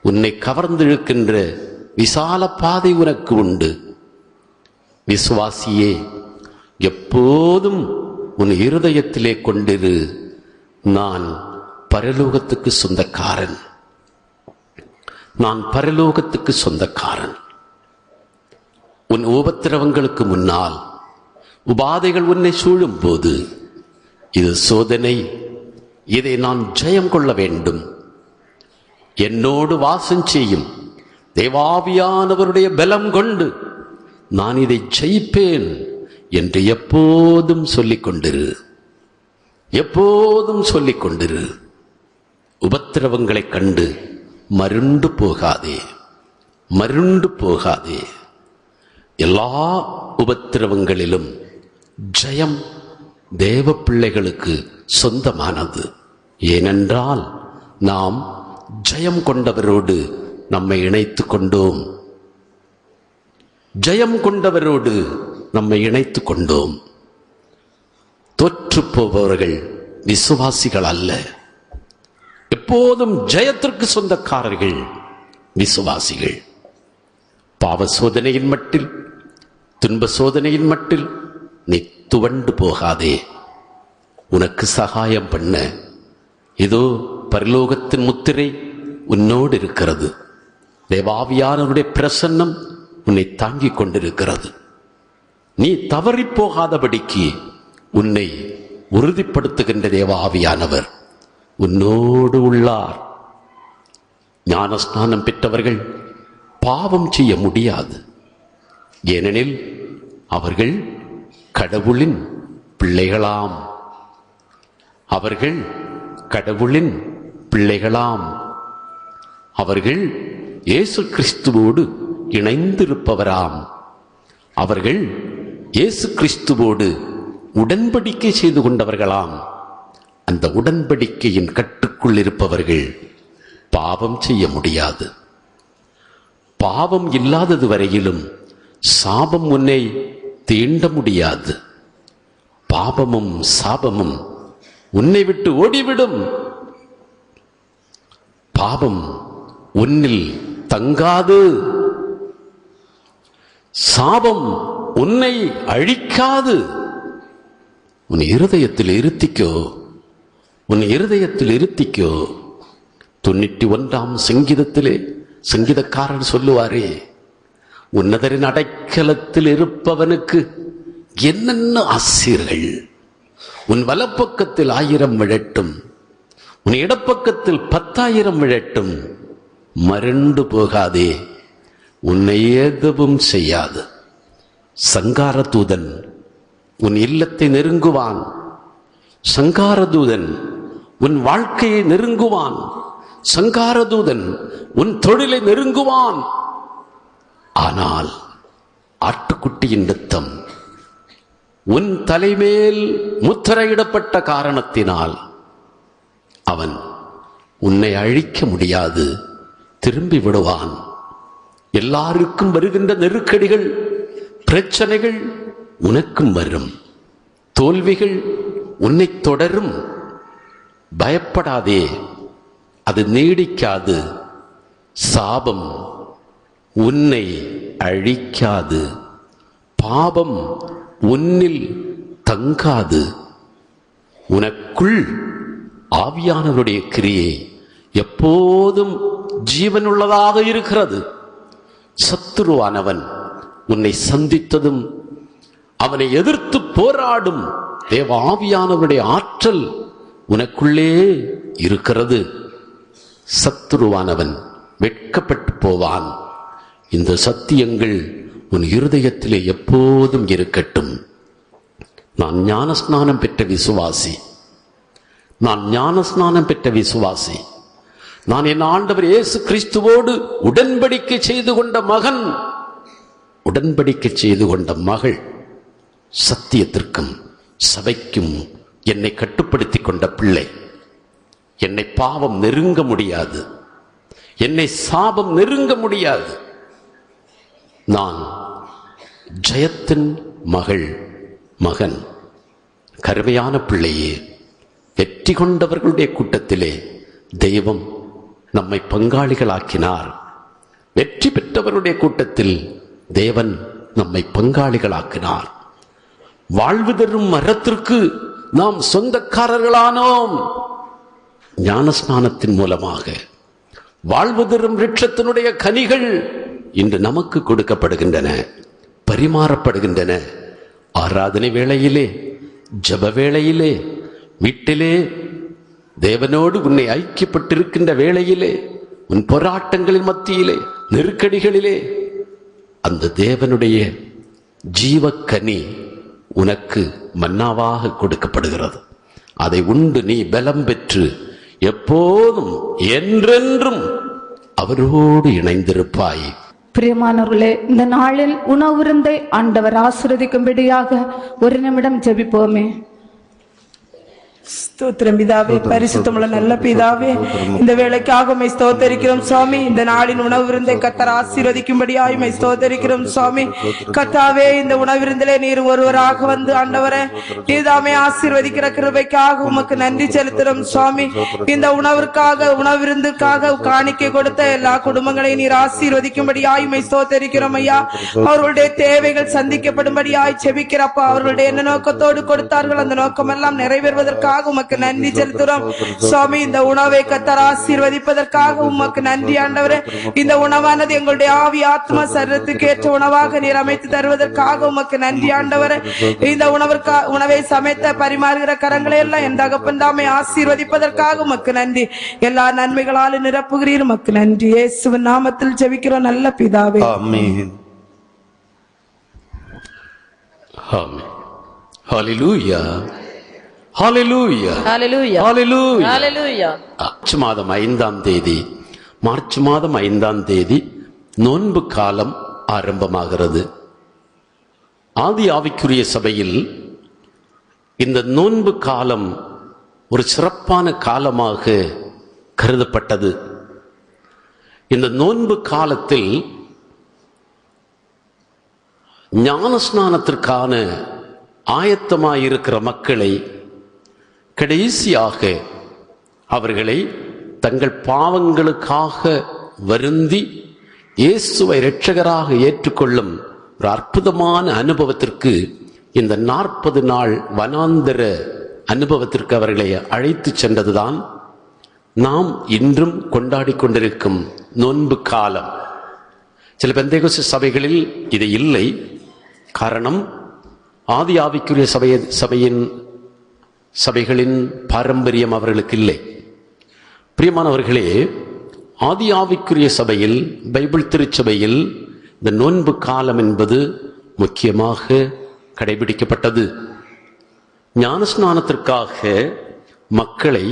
உன்னை கவர்ந்திருக்கின்ற விசால பாதை உனக்கு உண்டு. விசுவாசியே, எப்போதும் உன் இருதயத்திலே கொண்டிரு, நான் பரலோகத்துக்கு சொந்தக்காரன், நான் பரலோகத்துக்கு சொந்தக்காரன். உன் உபத்திரவங்களுக்கு முன்னால் உபாதைகள் உன்னை சூழும் போது, இது சோதனை, இதை நான் ஜெயம் கொள்ள வேண்டும், என்னோடு வாசம் செய்யும் தேவாவியானவருடைய பலம் கொண்டு நான் இதை ஜெயிப்பேன் என்று எப்போதும் சொல்லிக் கொண்டிரு, எப்போதும் சொல்லிக் கொண்டிரு. உபத்திரவங்களைக் கண்டு மருண்டு போகாதே, மருண்டு போகாதே. எல்லா உபத்திரவங்களிலும் ஜெயம் தேவ பிள்ளைகளுக்கு சொந்தமானது. ஏனென்றால் நாம் ஜெயம் கொண்டவரோடு நம்மை இணைத்துக் கொண்டோம். ஜெயம் கொண்டவரோடு நம்மை இணைத்துக் கொண்டோம். தோற்று போபவர்கள் விசுவாசிகள் அல்ல. எப்போதும் ஜெயத்திற்கு சொந்தக்காரர்கள் விசுவாசிகள். பாவ சோதனையின் மட்டில், துன்ப சோதனையின் மட்டில் நீ துவண்டு போகாதே. உனக்கு சகாயம் பண்ண இதோ பரலோகத்தின் முத்திரை உன்னோடு இருக்கிறது. தேவாவியானவருடைய பிரசன்னம் உன்னை தாங்கிக் கொண்டிருக்கிறது. நீ தவறிப் போகாதபடிக்கு உன்னை உறுதிப்படுத்துகின்ற தேவ ஆவியானவர் உன்னோடு உள்ளார். ஞானஸ்நானம் பெற்றவர்கள் பாவம் செய்ய முடியாது. ஏனெனில் அவர்கள் கடவுளின் பிள்ளைகளாம். அவர்கள் கடவுளின் பிள்ளைகளாம். அவர்கள் இயேசு கிறிஸ்துவோடு இணைந்திருப்பவராம். அவர்கள் இயேசு கிறிஸ்துவோடு உடன்படிக்கை செய்து கொண்டவர்களாம். அந்த உடன்படிக்கையின் கட்டுக்குள் இருப்பவர்கள் பாவம் செய்ய முடியாது. பாவம் இல்லாதது வரையிலும் சாபம் உன்னை தீண்ட முடியாது. பாவமும் சாபமும் உன்னை விட்டு ஓடிவிடும். பாவம் உன்னில் தங்காது. சாபம் உன்னை அழிக்காது. உன் இருதயத்தில் இருத்திக்கோ, உன் இருதயத்தில் இருத்திக்கோ. 91ஆம் சங்கீதத்திலே சங்கீதக்காரன் சொல்லுவாரே, உன்னதரின் அடைக்கலத்தில் இருப்பவனுக்கு என்னென்ன ஆசீர்கள். உன் வலப்பக்கத்தில் 1000 விழட்டும், உன் இடப்பக்கத்தில் 10,000 விழட்டும், மறண்டு போகாதே, உன்னை எதுவும் செய்யாது. சங்கார தூதன் உன் இல்லத்தை நெருங்குவான். சங்காரதூதன் உன் வாழ்க்கையை நெருங்குவான். சங்காரதூதன் உன் தொழிலை நெருங்குவான். ஆனால் ஆட்டுக்குட்டியின் இரத்தம் உன் தலைமேல் முத்திரையிடப்பட்ட காரணத்தினால் அவன் உன்னை அழிக்க முடியாது, திரும்பி விடுவான். எல்லாருக்கும் வருகின்ற நெருக்கடிகள், பிரச்சனைகள் உனக்கும் வரும். தோல்விகள் உன்னை தொடரும். பயப்படாதே, அது நீடிக்காது. சாபம் உன்னை அழிக்காது. பாவம் உன்னில் தங்காது. உனக்குள் ஆவியானவருடைய கிரியை எப்போதும் ஜீவனுள்ளதாக இருக்கிறது. சத்துருவானவன் உன்னை சந்தித்ததும் அவனை எதிர்த்து போராடும் தேவ ஆவியானவருடைய ஆற்றல் உனக்குள்ளே இருக்கிறது. சத்துருவானவன் வெட்கப்பட்டு போவான். இந்த சத்தியங்கள் உன் இருதயத்திலே எப்போதும் இருக்கட்டும். நான் ஞானஸ்நானம் பெற்ற விசுவாசி. நான் ஞானஸ்நானம் பெற்ற விசுவாசி. நான் என் ஆண்டவர் இயேசு கிறிஸ்துவோடு உடன்படிக்கை செய்து கொண்ட மகன், உடன்படிக்கை செய்து கொண்ட மகள். சத்தியத்திற்கும் சபைக்கும் என்னை கட்டுப்படுத்திக் கொண்ட பிள்ளை. என்னை பாவம் நெருங்க முடியாது, என்னை சாபம் நெருங்க முடியாது. நான் ஜெயத்தின் மகள், மகன். கருமையான பிள்ளையே, வெற்றி கொண்டவர்களுடைய கூட்டத்திலே தெய்வம் நம்மை பங்காளிகளாக்கினார். வெற்றி பெற்றவருடைய கூட்டத்தில் தேவன் நம்மை பங்காளிகளாக்கினார். வாழ்வு தரும் மரத்திற்கு நாம் சொந்தக்காரர்களானோம். ஞானஸ்நானத்தின் மூலமாக வாழ்வு தரும் விருட்சத்தினுடைய கனிகள் இன்று நமக்கு கொடுக்கப்படுகின்றன, பரிமாறப்படுகின்றன. ஆராதனை வேளையிலே, ஜப வேளையிலே, வீட்டிலே தேவனோடு உன்னை ஐக்கியப்பட்டிருக்கின்ற வேளையிலே, உன் போராட்டங்களின் மத்தியிலே, நெருக்கடிகளிலே, அந்த தேவனுடைய ஜீவக்கனி உனக்கு மன்னாவாக கொடுக்கப்படுகிறது. அதை உண்டு நீ பலம் பெற்று எப்போதும் என்றென்றும் அவரோடு இணைந்திருப்பாய். பிரியமானவர்களே, இந்த நாளில் உணவு விருந்தை ஆண்டவர் ஆசீர்வதிக்கும்படியாக ஒரு நிமிடம் ஜெபிப்போமே. ஸ்தோத்திரம் பிதாவே, பரிசுத்தமுள்ள நல்ல பிதாவே, இந்த வேளைக்காக உம்மை ஸ்தோத்தரிக்கிறோம் சுவாமி. இந்த நாளின் உணவு விருந்தை கர்த்தர் ஆசீர்வதிக்கும்படியாய் உம்மை ஸ்தோத்தரிக்கிறோம் சுவாமி. கர்த்தாவே, இந்த உணவு விருந்திலே நீர் ஒருவராக வந்து ஆண்டவரே நீதாமே ஆசீர்வதிக்கிற கிருபைக்காக உமக்கு நன்றி செலுத்துறோம் சுவாமி. இந்த உணவிற்காக, உணவு விருந்துக்காக காணிக்கை கொடுத்த எல்லா குடும்பங்களையும் நீர் ஆசீர்வதிக்கும்படியாய் உம்மை ஸ்தோத்தரிக்கிறோம் ஐயா. அவர்களுடைய தேவைகள் சந்திக்கப்படும்படியாய் செபிக்கிறப்பா. அவர்களுடைய என்ன நோக்கத்தோடு கொடுத்தார்கள் அந்த நோக்கம் எல்லாம் நிறைவேறுவதற்காக செய்வதற்காக உமக்கு நன்றி செலுத்துறோம் சுவாமி. இந்த உணவை கர்த்தர் ஆசீர்வதிப்பதற்காக உமக்கு நன்றி ஆண்டவரே. இந்த உணவானது எங்களுடைய ஆவி ஆத்மா சரீரத்துக்கு ஏற்ற உணவாக நீர் அமைத்து தருவதற்காக உமக்கு நன்றி ஆண்டவரே. இந்த உணவை சமைத்த பரிமாறுகிற கரங்களை எல்லாம் என் தகப்பன் தாமே ஆசீர்வதிப்பதற்காக உமக்கு நன்றி. எல்லா நன்மைகளாலும் நிரப்புகிறீர் உமக்கு நன்றி. இயேசுவின் நாமத்தில் ஜெபிக்கிறோம் நல்ல பிதாவே, ஆமென். ஆமென். ஹல்லேலூயா, ஹல்லேலூயா, Hallelujah. ஹல்லேலூயா. Hallelujah. மார்ச் மாதம் 5ஆம் தேதி நோன்பு காலம் ஆரம்பமாகிறது. ஆதி ஆவிக்குரிய சபையில் இந்த நோன்பு காலம் ஒரு சிறப்பான காலமாக கருதப்பட்டது. இந்த நோன்பு காலத்தில் ஞானஸ்நானத்திற்கான ஆயத்தமாயிருக்கிற மக்களை கடைசியாக அவர்களை தங்கள் பாவங்களுக்காக வருந்தி இயேசுவை இரட்சகராக ஏற்றுக்கொள்ளும் ஒரு அற்புதமான அனுபவத்திற்கு, இந்த 40 நாள் வனாந்தர அனுபவத்திற்கு அவர்களை அழைத்து சென்றதுதான் நாம் இன்றும் கொண்டாடி கொண்டிருக்கும் நோன்பு காலம். சில பெந்தேகோஸ்து சபைகளில் இது இல்லை. காரணம், ஆதி ஆவிக்குரிய சபைகளின் பாரம்பரியம் அவர்களுக்கு இல்லை. பிரியமானவர்களே, ஆதி ஆவிக்குரிய சபையில், பைபிள் திருச்சபையில் இந்த நோன்பு காலம் என்பது முக்கியமாக கடைபிடிக்கப்பட்டது. ஞானஸ்நானத்திற்காக மக்களை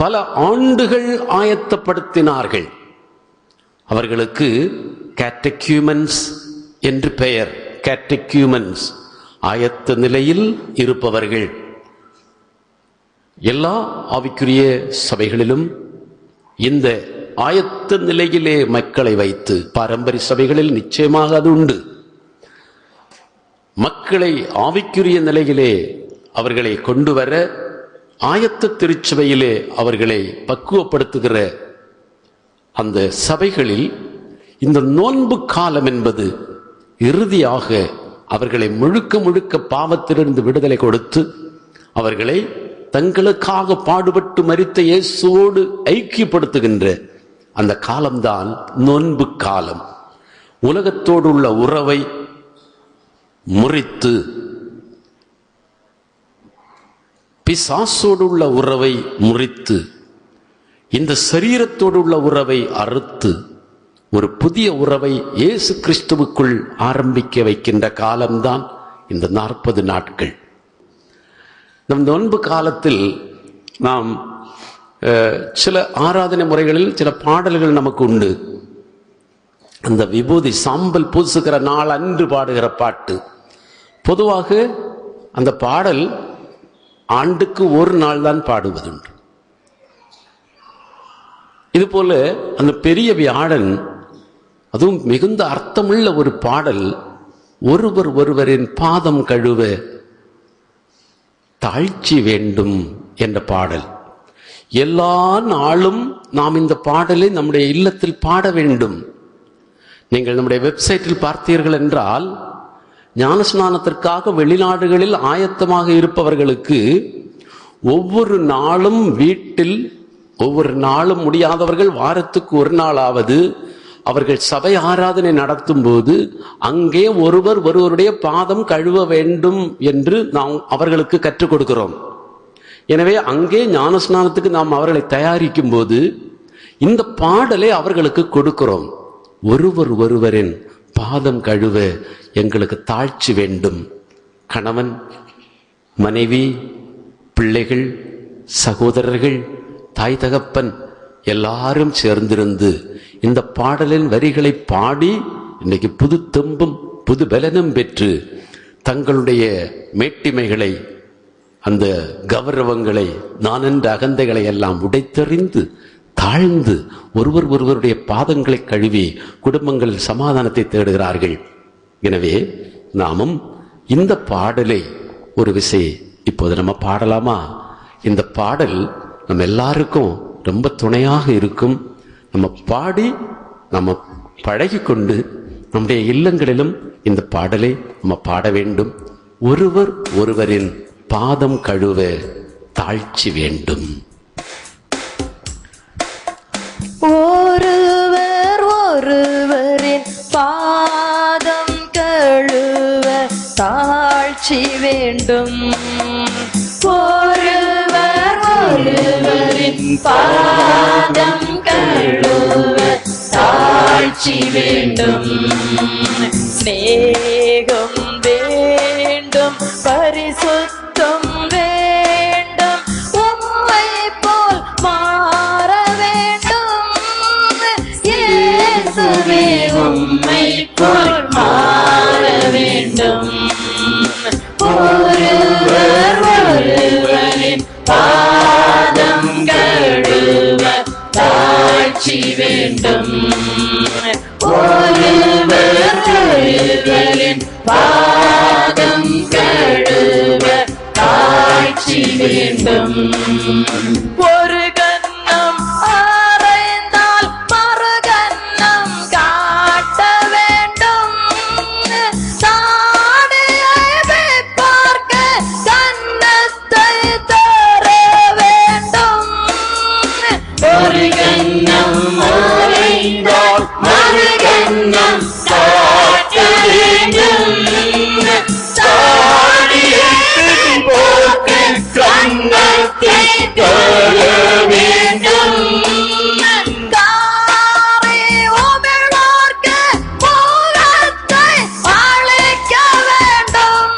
பல ஆண்டுகள் ஆயத்தப்படுத்தினார்கள். அவர்களுக்கு கேட்டக்யூமென்ஸ் என்று பெயர். கேட்டக்யூமென்ஸ், ஆயத்த நிலையில் இருப்பவர்கள். எல்லா ஆவிக்குரிய சபைகளிலும் இந்த ஆயத்த நிலையிலே மக்களை வைத்து, பாரம்பரிய சபைகளில் நிச்சயமாக அது உண்டு. மக்களை ஆவிக்குரிய நிலையிலே அவர்களை கொண்டு வர ஆயத்த திருச்சபையிலே அவர்களை பக்குவப்படுத்துகிற அந்த சபைகளில் இந்த நோன்பு காலம் என்பது இறுதியாக அவர்களை முழுக்க முழுக்க பாவத்திலிருந்து விடுதலை கொடுத்து அவர்களை தங்களுக்காக பாடுபட்டு மரித்த இயேசுவோடு ஐக்கியப்படுத்துகின்ற அந்த காலம்தான் நோன்பு காலம். உலகத்தோடு உள்ள உறவை முறித்து, பிசாசோடு உள்ள உறவை முறித்து, இந்த சரீரத்தோடு உள்ள உறவை அறுத்து ஒரு புதிய உறவை இயேசு கிறிஸ்துவுக்குள் ஆரம்பிக்க வைக்கின்ற காலம்தான் இந்த 40 நாட்கள். நம் நோன்பு காலத்தில் நாம் சில ஆராதனை முறைகளில் சில பாடல்கள் நமக்கு உண்டு. அந்த விபூதி சாம்பல் பூசுகிற நாள் அன்று பாடுகிற பாட்டு. பொதுவாக அந்த பாடல் ஆண்டுக்கு ஒரு நாள் தான் பாடுவதுண்டு. இதுபோல அந்த பெரிய வியாழன், அதுவும் மிகுந்த அர்த்தமுள்ள ஒரு பாடல், ஒருவர் ஒருவரின் பாதம் கழுவ தாழ்ச்சி வேண்டும் என்ற பாடல். எல்லா நாளும் நாம் இந்த பாடலை நம்முடைய இல்லத்தில் பாட வேண்டும். நீங்கள் நம்முடைய வெப்சைட்டில் பார்த்தீர்கள் என்றால், ஞானஸ்நானத்திற்காக வெளிநாடுகளில் ஆயத்தமாக இருப்பவர்களுக்கு ஒவ்வொரு நாளும் வீட்டில், ஒவ்வொரு நாளும் முடியாதவர்கள் வாரத்துக்கு ஒரு நாளாவது அவர்கள் சபை ஆராதனை நடத்தும் போது அங்கே ஒருவர் ஒருவருடைய பாதம் கழுவ வேண்டும் என்று நாம் அவர்களுக்கு கற்றுக் கொடுக்கிறோம். எனவே அங்கே ஞானஸ்நானத்துக்கு நாம் அவர்களை தயாரிக்கும் போது இந்த பாடலை அவர்களுக்கு கொடுக்கிறோம். ஒருவர் ஒருவரின் பாதம் கழுவ எங்களுக்கு தாழ்ச்சி வேண்டும். கணவன், மனைவி, பிள்ளைகள், சகோதரர்கள், தாய் தகப்பன் எல்லாரும் சேர்ந்திருந்து இந்த பாடலின் வரிகளை பாடி இன்னைக்கு புது தெம்பும் புது பலனும் பெற்று தங்களுடைய மேட்டிமைகளை, அந்த கௌரவங்களை, நானென்ற அகந்தைகளை எல்லாம் உடைத்தெறிந்து தாழ்ந்து ஒருவர் ஒருவருடைய பாதங்களை கழுவி குடும்பங்களில் சமாதானத்தை தேடுகிறார்கள். எனவே நாமும் இந்த பாடலை ஒரு விசை இப்போது நம்ம பாடலாமா? இந்த பாடல் நம்ம எல்லாருக்கும் ரொம்ப துணையாக இருக்கும். நம்ம பாடி நம்ம பழகி கொண்டு நம்முடைய இல்லங்களிலும் இந்த பாடலை நம்ம பாட வேண்டும். ஒருவர் ஒருவரின் பாதம் கழுவ தாழ்ச்சி வேண்டும். ஒருவர் ஒருவரின் பாதம் கழுவ தாழ்ச்சி வேண்டும். ஒருவர் ஒருவரின் பாதம் கழுவ தாழ்ச்சி வேண்டும். ஸ்நேகம் வேண்டும், பரிசுத்தம் வேண்டும், உம்மை போல் மாற வேண்டும். இயேசுவே உம்மை போல் மாற வேண்டும். ஒருவர் ஒருவரின் பாதம் கழுவ தாழ்ச்சி வேண்டும். ஒருவர் ஒருவரின் பாதம் கழுவ தாழ்ச்சி வேண்டும். ஒரு கன்னம் ஆராய்ந்தால் மறு கன்னம் காட்ட வேண்டும். தாடியை பார்க்க கன்னத்தை தர வேண்டும். ஒரு கன்னம் ஆராய்ந்தால் மறு கன்னம் காட்ட வேண்டும். தாடியை பார்க்க கன்னத்தை தர வேண்டும். காரி உமிழ்வோர்க்க முகத்தை அழிக்க வேண்டும்.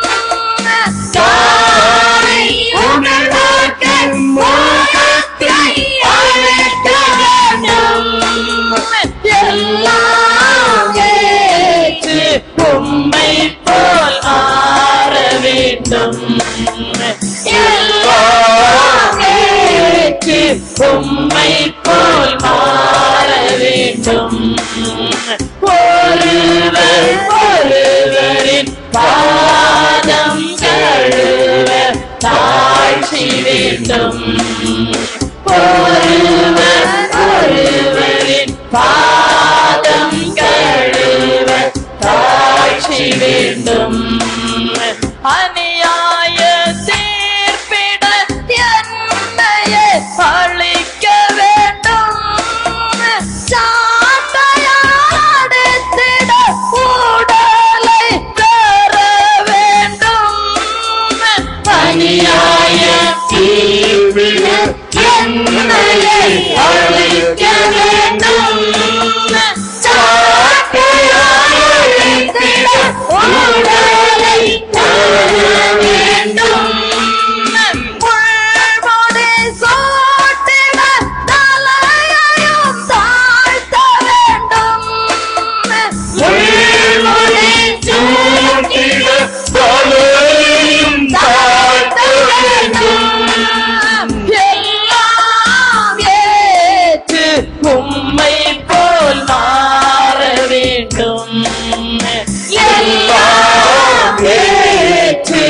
காரி உமிழ்வோர்க்க முகத்தை அழிக்க வேண்டும். எல்லாம் ஏற்று உம்மை போல் மாற வேண்டும். எல்லாம் ஏற்று உம்மை போல் மாற வேண்டும். ஒருவர் ஒருவரின் பாதம் கழுவ தாழ்ச்சி வேண்டும். ஒருவர் ஒருவரின் பாதம் கழுவ தாழ்ச்சி வேண்டும். அநியாய தீர்ப்பிட என்னையே அழிக்க வேண்டும். சாட்டையாடித்திட உடலை தர வேண்டும். அநியாய தீர்ப்பிட என்னையே அழிக்க வேண்டும். சாட்டையாடித்திட உடலை தர வேண்டும். புல்முடி சூட்டிட தலையையும் தாழ்த்த வேண்டும். புல்முடி சூட்டிட தலையையும் தாழ்த்த வேண்டும். எல்லாம் ஏற்று உம்மை போல் மாற வேண்டும். எல்லாம் ஏற்று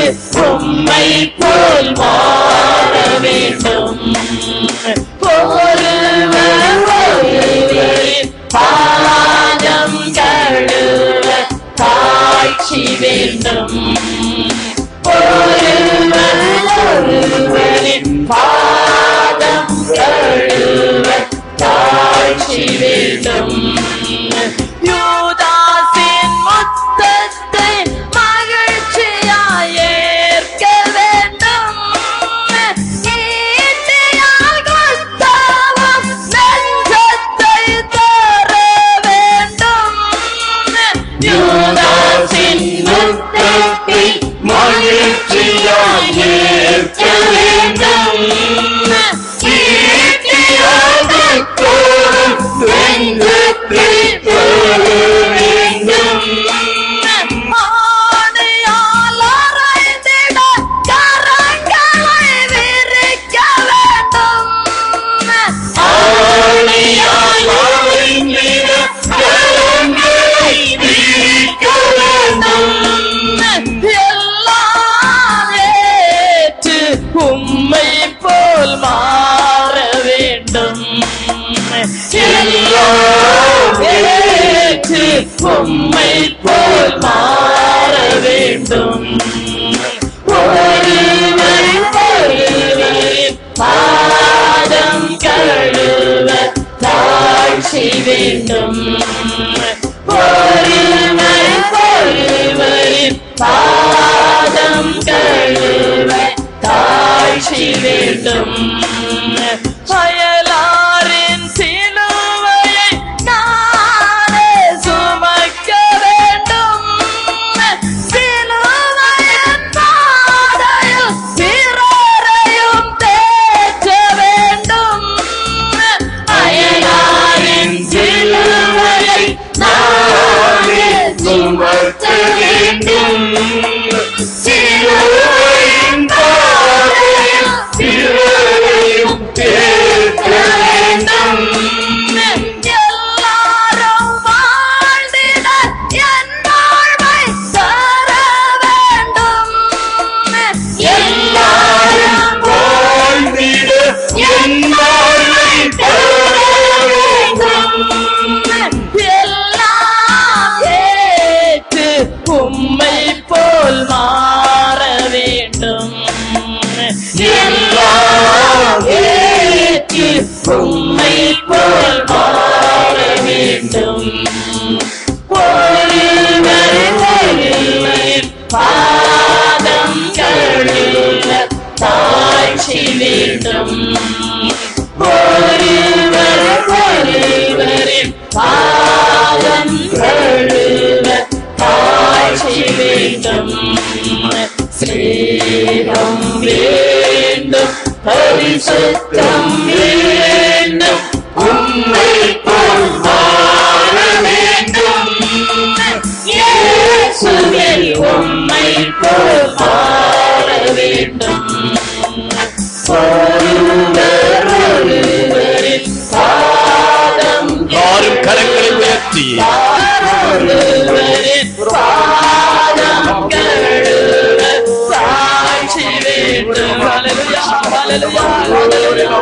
உம்மை போல் மாற வேண்டும். ஒருவர் ஒருவரின் பாதம் கழுவ தாழ்ச்சி வேண்டும். ஒருவர் ஒருவரின் பாதம் கழுவ தாழ்ச்சி வேண்டும். யூதாசின் முத்தத்தை மகிழ்ச்சியாய் ஏற்க வேண்டும். ஈட்டியால் குத்தவும் நெஞ்சத்தை தர வேண்டும். யூதாசின் முத்தத்தை மகிழ்ச்சியாய் ஏற்க வேண்டும். ஈட்டியால் குத்தவும் நெஞ்சத்தை தர வேண்டும். ஆணையால் அறைந்திட கரங்களை விரிக்க வேண்டும். ஆணையால் அறைந்திட கரங்களை விரிக்க வேண்டும். எல்லாம் ஏற்று உம்மை போல் மாற வேண்டும். எல்லாம் ஏற்று உம்மை போல் மாற வேண்டும். ஒருவர் ஒருவரின் வேண்டும். ஒருவரின் பாதம் கழுவ தாழ்ச்சி வேண்டும். அயலாரின் சிலுவையை நானே சுமக்க வேண்டும். சிலுவையின் பாதையில் பிறரையும் தேற்ற வேண்டும். அயலாரின் சிலுவையை நானே சுமக்க வேண்டும். சிலுவையின் பாதையில் பிறரையும் தேற்ற வேண்டும். எல்லாரும் வாழ்ந்திட என் வாழ்வை தர வேண்டும். எல்லாரும் வாழ்ந்திட என் வாழ்வை தர வேண்டும். எல்லாம் ஏற்று உம்மை போல் மாற வேண்டும். எல்லாம் ஏற்று உம்மை போல் மாற வேண்டும். ஒருவரின் பாதம் கழுவ தாழ்ச்சி வேண்டும். ஒருவரின் பாதம் கழுவ தாழ்ச்சி வேண்டும். சேதம் வேண்டும், பரிசுத்தம் வேண்டும், உம்மை போல் மாற வேண்டும். இயேசுவே உம்மை போல் மாற வேண்டும். ஒருவரின் பாதம் யாரும் கரங்களை உயர்த்தி ஒருவரின் பாதம் கழுவ சாட்சி வேண்டும். ஹல்லேலூயா, ஹல்லேலூயா, ஹல்லேலூயா.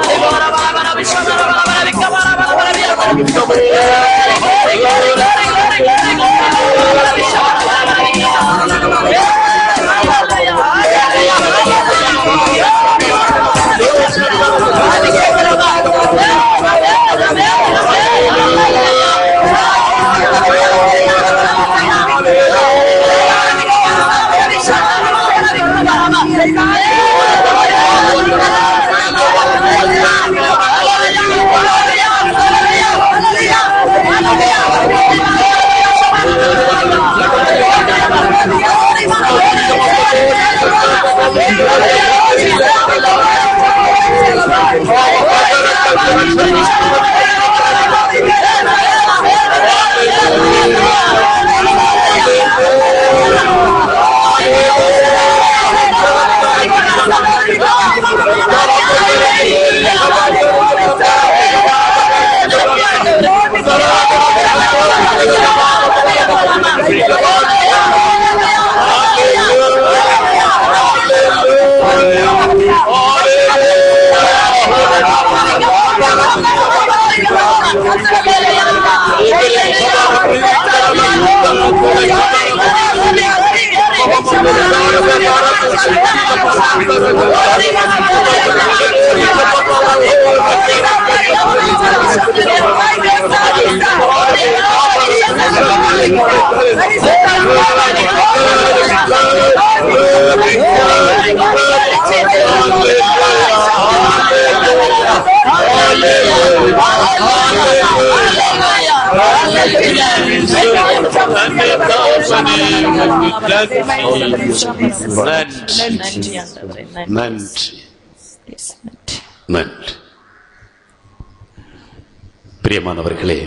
பிரியமானவர்களே,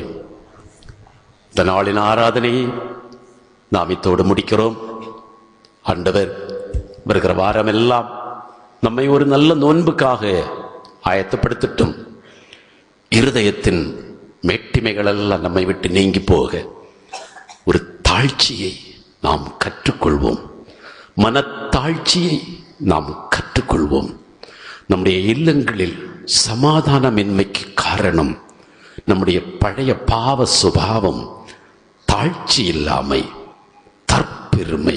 இந்த நாளின் ஆராதனையை நாம் இத்தோடு முடிக்கிறோம். ஆண்டவர் வருகிற வாரம் எல்லாம் நம்மை ஒரு நல்ல நோன்புக்காக ஆயத்தப்படுத்தட்டும். இருதயத்தின் மேட்டிமைகள் எல்லாம் நம்மை விட்டு நீங்கி போக ஒரு தாழ்ச்சியை நாம் கற்றுக்கொள்வோம். மனத்தாழ்ச்சியை நாம் கற்றுக்கொள்வோம். நம்முடைய இல்லங்களில் சமாதானமின்மைக்கு காரணம் நம்முடைய பழைய பாவ சுபாவம், தாழ்ச்சி இல்லாமை, தற்பெருமை,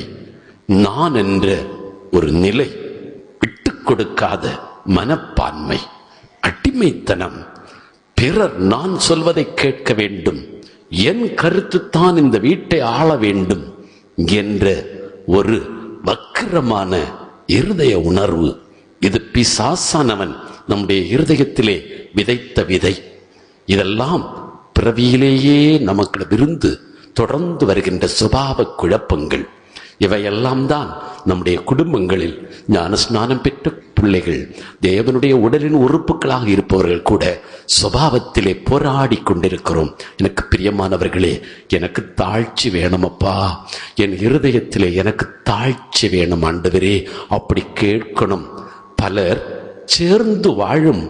நான் என்ற ஒரு நிலை, விட்டு கொடுக்காத மனப்பான்மை, அடிமைத்தனம், பிறர் நான் சொல்வதை கேட்க வேண்டும், என் கருத்துத்தான் இந்த வீட்டை ஆள வேண்டும் என்ற ஒரு வக்கிரமான இருதய உணர்வு, இது பிசாசானவன் நம்முடைய இருதயத்திலே விதைத்த விதை. இதெல்லாம் பிறவியிலேயே நமக்கிடமிருந்து தொடர்ந்து வருகின்ற சுபாவ குழப்பங்கள். இவையெல்லாம் தான் நம்முடைய குடும்பங்களில் ஞானஸ்நானம் பெற்ற பிள்ளைகள், தேவனுடைய உடலின் உறுப்புகளாக இருப்பவர்கள் கூட சுபாவத்திலே போராடி கொண்டிருக்கிறோம். எனக்கு பிரியமானவர்களே, எனக்கு தாழ்ச்சி வேணுமப்பா, என் இருதயத்திலே எனக்கு தாழ்ச்சி வேணும் ஆண்டவரே, அப்படி கேட்கணும். பலர் சேர்ந்து வாழும்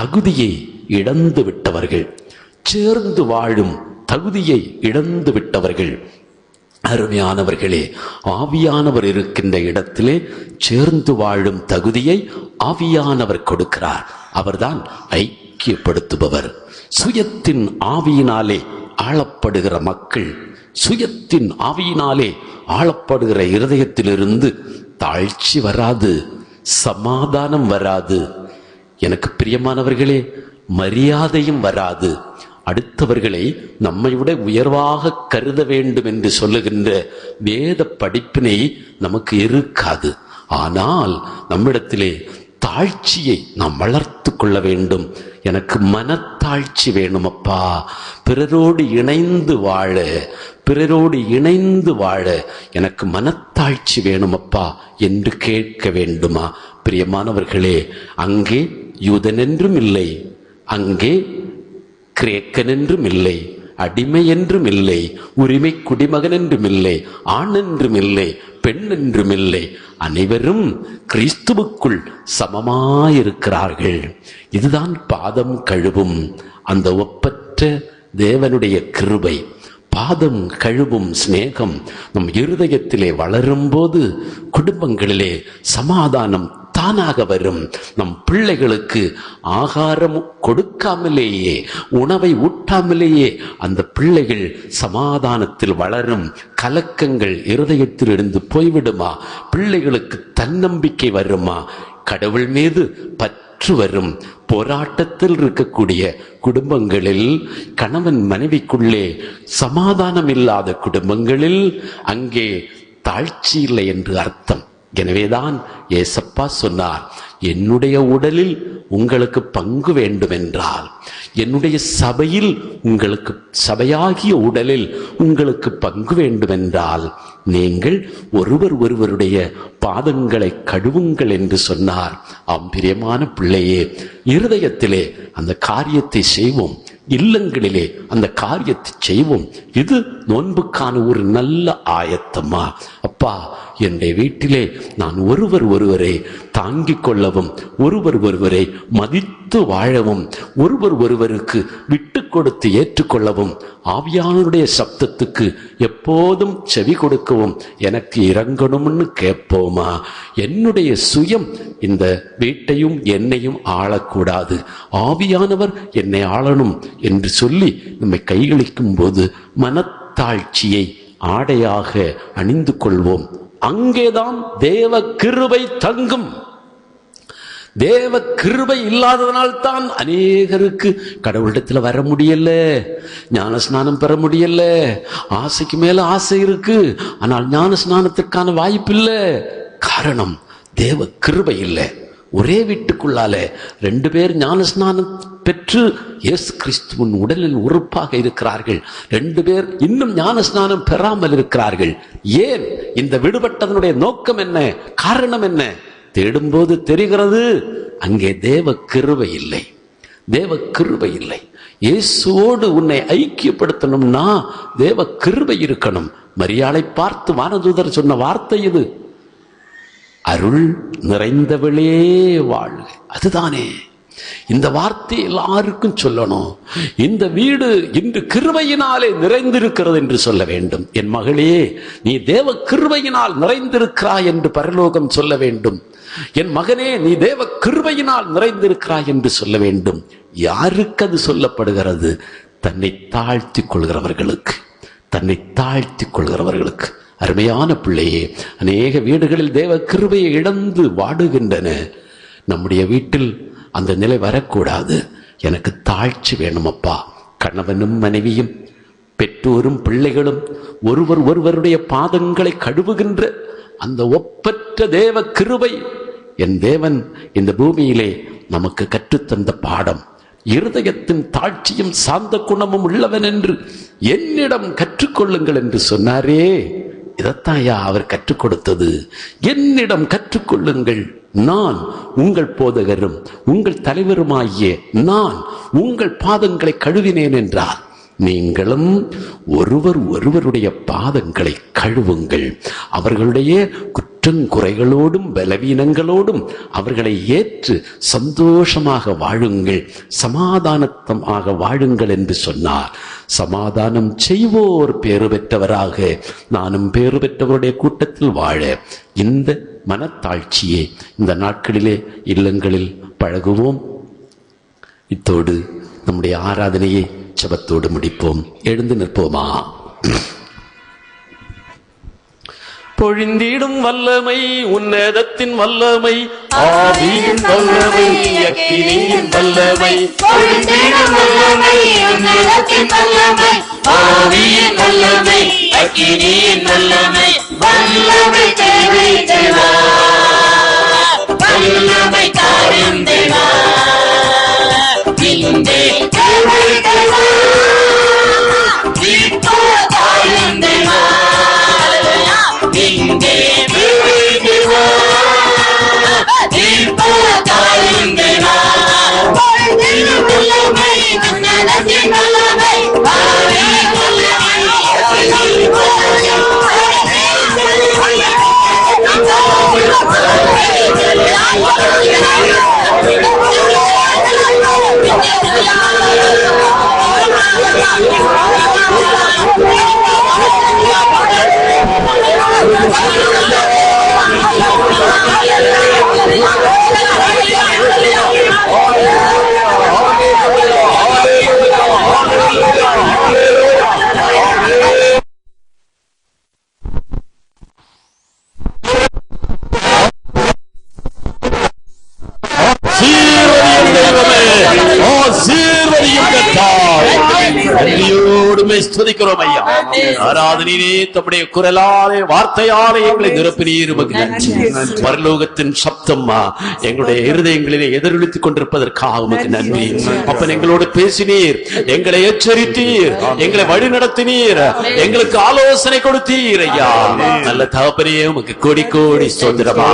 தகுதியை இழந்து விட்டவர்கள், சேர்ந்து வாழும் தகுதியை இழந்து விட்டவர்கள். அருமையானவர்களே, ஆவியானவர் இருக்கின்ற இடத்திலே சேர்ந்து வாழும் தகுதியை ஆவியானவர் கொடுக்கிறார். அவர்தான் ஐக்கியப்படுத்துபவர். சுயத்தின் ஆவியினாலே ஆளப்படுகிற மக்கள், சுயத்தின் ஆவியினாலே ஆளப்படுகிற இருதயத்திலிருந்து தாழ்ச்சி வராது, சமாதானம் வராது. எனக்கு பிரியமானவர்களே, மரியாதையும் வராது. அடுத்தவர்களை நம்மை விட உயர்வாக கருத வேண்டும் என்று சொல்லுகின்ற வேத படிப்பினை நமக்கு இருக்காது. ஆனால் நம்மிடத்திலே தாழ்ச்சியை நாம் வளர்த்து கொள்ள வேண்டும். எனக்கு மனத்தாழ்ச்சி வேணுமப்பா, பிறரோடு இணைந்து வாழ, பிறரோடு இணைந்து வாழ எனக்கு மனத்தாழ்ச்சி வேணுமப்பா என்று கேட்க வேண்டுமா? பிரியமானவர்களே, அங்கே யூதன் என்றும் இல்லை, அங்கே கிரேக்கன் என்றும் இல்லை, அடிமை என்றும் இல்லை, உரிமை குடிமகன் என்றும் இல்லை, ஆண் என்றும் இல்லை, பெண் என்றும் இல்லை, அனைவரும் கிறிஸ்துவுக்குள் சமமாயிருக்கிறார்கள். இதுதான் பாதம் கழுவும் அந்த ஒப்பற்ற தேவனுடைய கிருபை. பாதம் கழுவும் சிநேகம் நம் இருதயத்திலே வளரும் போது குடும்பங்களிலே சமாதானம் தானாக வரும். நம் பிள்ளைகளுக்கு ஆகாரம் கொடுக்காமலேயே, உணவை ஊட்டாமலேயே அந்த பிள்ளைகள் சமாதானத்தில் வளரும். கலக்கங்கள் இருதயத்திலிருந்து போய்விடுமா? பிள்ளைகளுக்கு தன்னம்பிக்கை வருமா? கடவுள் மீது பற்று வரும். போராட்டத்தில் இருக்கக்கூடிய குடும்பங்களில், கணவன் மனைவிக்குள்ளே சமாதானம் இல்லாத குடும்பங்களில் அங்கே தாழ்ச்சி இல்லை என்று அர்த்தம். எனவேதான் ஏசப்பா சொன்னார், என்னுடைய உடலில் உங்களுக்கு பங்கு வேண்டும் என்றால், என்னுடைய சபையில் உங்களுக்கு, சபையாகிய உடலில் உங்களுக்கு பங்கு வேண்டும் என்றால், நீங்கள் ஒருவர் ஒருவருடைய பாதங்களை கழுவுங்கள் என்று சொன்னார். பிரியமான பிள்ளையே, இருதயத்திலே அந்த காரியத்தை செய்வோம், இல்லங்களிலே அந்த காரியத்தை செய்வோம். இது நோன்புக்கான ஒரு நல்ல ஆயத்தமா? அப்பா, என்னுடைய வீட்டிலே நான் ஒருவரை தாங்கிக் கொள்ளவும், ஒருவரை மதித்து வாழவும், ஒருவருக்கு விட்டு கொடுத்து ஏற்றுக்கொள்ளவும், ஆவியானவருடைய சப்தத்துக்கு எப்போதும் செவி கொடுக்கவும் எனக்கு இறங்கணும்னு கேட்போமா? என்னுடைய சுயம் இந்த வீட்டையும் என்னையும் ஆளக்கூடாது, ஆவியானவர் என்னை ஆளணும் என்று சொல்லி நம்மை கைகளிக்கும் போது மனத்தாழ்ச்சியை ஆடையாக அணிந்து கொள்வோம். அங்கேதான் தேவ கிருபை தங்கும். தேவ கிருபை இல்லாததனால் தான் அநேகருக்கு கடவுளிடத்தில் வர முடியல, ஞான ஸ்நானம் பெற முடியல. ஆசைக்கு மேல ஆசை இருக்கு, ஆனால் ஞான ஸ்நானத்துக்கான வாய்ப்பு இல்லை. காரணம், தேவ கிருபை இல்லை. ஒரே வீட்டுக்குள்ளால 2 பேர் ஞான ஸ்நானம் பெற்று இயேசு கிறிஸ்துவின் உடலில் உறுப்பாக இருக்கிறார்கள். 2 பேர் இன்னும் ஞான ஸ்நானம் பெறாமல் இருக்கிறார்கள். ஏன்? இந்த விடுபட்டதனுடைய நோக்கம் என்ன? காரணம் என்ன? தேடும்போது தெரிகிறது, அங்கே தேவ கிருபை இல்லை. தேவ கிருபை இல்லை. இயேசுவோடு உன்னை ஐக்கியப்படுத்தணும்னா தேவ கிருபை இருக்கணும். மரியாளை பார்த்து வானதூதர் சொன்ன வார்த்தை இது, அருள் நிறைந்தவளே வாழ்க. அதுதானே இந்த வார்த்தை எல்லாருக்கும் சொல்லணும். இந்த வீடு இன்று கிருபையினாலே நிறைந்திருக்கிறது என்று சொல்ல வேண்டும். என் மகளே, நீ தேவ கிருபையினால் நிறைந்திருக்கிறாய் என்று பரலோகம் சொல்ல வேண்டும். என் மகனே, நீ தேவ கிருபையினால் நிறைந்திருக்கிறாய் என்று சொல்ல வேண்டும். யாருக்கு அது சொல்லப்படுகிறது? தன்னை தாழ்த்தி கொள்கிறவர்களுக்கு, தன்னை தாழ்த்தி கொள்கிறவர்களுக்கு. அருமையான பிள்ளையே, அநேக வீடுகளில் தேவ கிருபையை இழந்து வாடுகின்றன. நம்முடைய வீட்டில் அந்த நிலை வரக்கூடாது. எனக்கு தாழ்ச்சி வேணுமப்பா. கணவனும் மனைவியும் பெற்றோரும் பிள்ளைகளும் ஒருவர் ஒருவருடைய பாதங்களை கழுவுகின்ற அந்த ஒப்பற்ற தேவ கிருபை என் தேவன் இந்த பூமியிலே நமக்கு கற்றுத்தந்த பாடம். இருதயத்தின் தாழ்ச்சியும் சாந்த குணமும் உள்ளவன் என்று என்னிடம் கற்றுக்கொள்ளுங்கள் என்று சொன்னாரே. இதத்தாயா அவர் கற்றுக் கொடுத்தது. என்னிடம் கற்றுக்கொள்ளுங்கள், நான் உங்கள் போதகரும் உங்கள் தலைவருமாகிய நான் உங்கள் பாதங்களை கழுவினேன் என்றார். நீங்களும் ஒருவர் ஒருவருடைய பாதங்களை கழுவுங்கள். அவர்களுடைய குற்றங்குறைகளோடும் பலவீனங்களோடும் அவர்களை ஏற்று சந்தோஷமாக வாழுங்கள், சமாதானமாக வாழுங்கள் என்று சொன்னார். சமாதானம் செய்வோர் பேறு பெற்றவராக நானும் பேறு பெற்றவருடைய கூட்டத்தில் வாழ இந்த மனத்தாழ்ச்சியை இந்த நாட்களிலே இல்லங்களில் பழகுவோம். இத்தோடு நம்முடைய ஆராதனையை ஜெபத்தோடு முடிப்போம். எழுந்து நிற்போமா? பொழிந்திடும் வல்லமை, உன்னதத்தின் வல்லமை, ஆவியின் வல்லமை, அக்கினியின் வல்லமை, பொழிந்திடும் வல்லமை, உன்னதத்தின் வல்லமை, ஆவியின் வல்லமை, அக்கினியின் வல்லமை, வல்லமை தேவை தேவா, வல்லமை தாரும் தேவா, இங்கே தேவை தேவா, இப்போ தாரும் தேவா, இங்கே தேவை தேவா, இப்போ தாரும் தேவா, பொழிந்திடும் வல்லமை, உன்னதத்தின் வல்லமை, ஆவியின் வல்லமை, அக்கினியின் வல்லமை, ஸ்துதிக்கிறோம் ஐயா. ஆராதனையிலே தம்முடைய குரலாலே வார்த்தையாலே எங்களை நிரப்பினீர். பரலோகத்தின் சப்தம்மா எங்களுடைய இருதயங்களிலே எதிரொலித்துக் கொண்டிருப்பதற்காக உமக்கு நன்றி. அப்பன் எங்களோடு பேசினீர், எங்களை எச்சரித்தீர், எங்களை வழி நடத்தினீர், எங்களுக்கு ஆலோசனை கொடுத்தீர் ஐயா. நல்ல தகப்பனே உமக்கு கோடி கோடி ஸ்தோத்திரமா.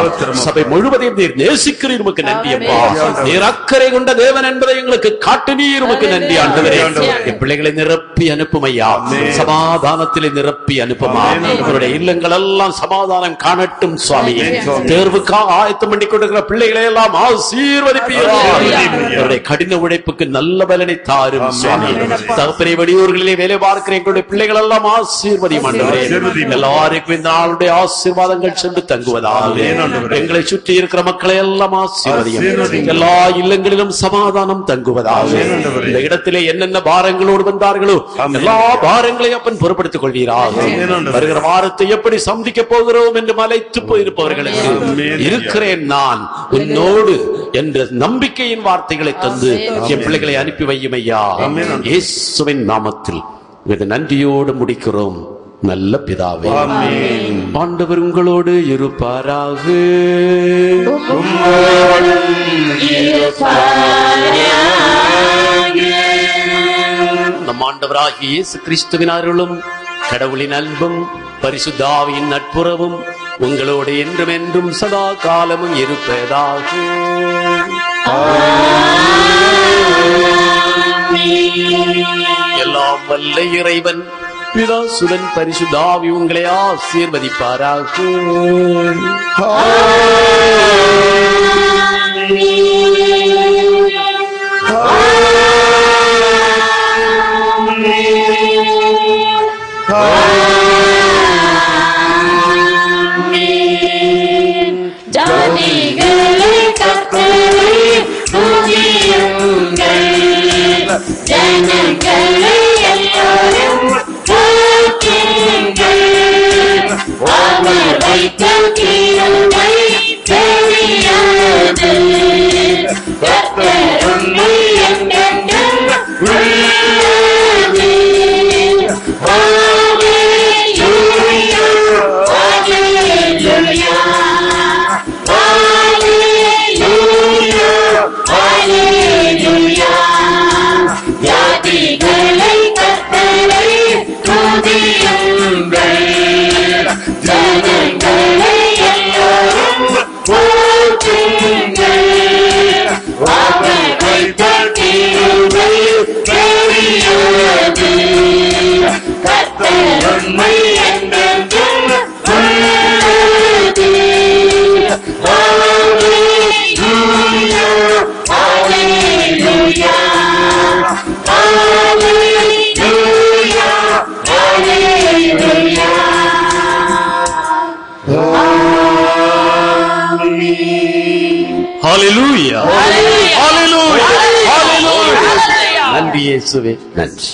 சபை முழுவதையும் நீர் நேசிக்கிறீர், உமக்கு நன்றி அப்பா. நீர் அக்கறை கொண்ட தேவன் என்பதை எங்களுக்கு காட்டினீர், உமக்கு நன்றி ஆண்டவரே. என் பிள்ளைகளை நிரப்பி அனுப்பும் ஐயா, சமாதானத்திலே நிரப்பி அனுப்புமா. அவருடைய இல்லங்கள் எல்லாம் சமாதானம் காணட்டும் சுவாமி. தேர்வுக்காக ஆயத்தம் பண்ணி கொண்டிருக்கிற பிள்ளைகளை எல்லாம் ஆசீர்வதிப்பீர்கள். கடின உழைப்புக்கு நல்ல பலனை தாரும் சுவாமி. தகப்பனை வெளியூர்களிலே வேலை பார்க்கிற எங்களுடைய பிள்ளைகள் எல்லாம் ஆசீர்வதியும் ஆண்டவரே. எல்லாருக்கும் இந்த நாளுடைய ஆசீர்வாதங்கள் சென்று தங்குவதாக எங்களை சுற்றி இருக்கிற மக்களை எல்லாம் ஆசீர்வதியும். எல்லா இல்லங்களிலும் சமாதானம் தங்குவதாக. இந்த இடத்திலே என்னென்ன பாரங்களோடு வந்தார்களோ எல்லா பாரங்களையும் அப்பன் பொறுப்படுத்திக் கொள்வீராக. வருகிற வாரத்தை எப்படி சந்திக்க போகிறோம் என்று மலைத்து போயிருப்பவர்களுக்கு இருக்கிறேன் நான் உன்னோடு என்ற நம்பிக்கையின் வார்த்தைகளை தந்து என் பிள்ளைகளை அனுப்பி வையும் ஐயா. இயேசுவின் நாமத்தில் இது நன்றியோடு முடிக்கிறோம் நல்ல பிதாவே. ஆண்டவர் உங்களோடு இருப்பாராக. நம் ஆண்டவராகிய இயேசு கிறிஸ்துவின் அருளும் கடவுளின் அன்பும் பரிசுத்த ஆவியின் நட்புறவும் உங்களோடு என்றும் என்றும் சதா காலமும் இருப்பதாக. எல்லாம் வல்ல இறைவன் பிதா சுதன் பரிசுத்த ஆவி உங்களை ஆசீர்வதிப்பாராக. ஜாதிகளை கர்த்தரை துதியுங்கள், ஜனங்களை எல்லாரும் போற்றுங்கள். அவர் வைத்த கிருபை பெரியது, கர்த்தர் உம்மை என்றென்றும் ஹalleluya ஹalleluya ஹalleluya நன்றி இயேசுவே நன்றி.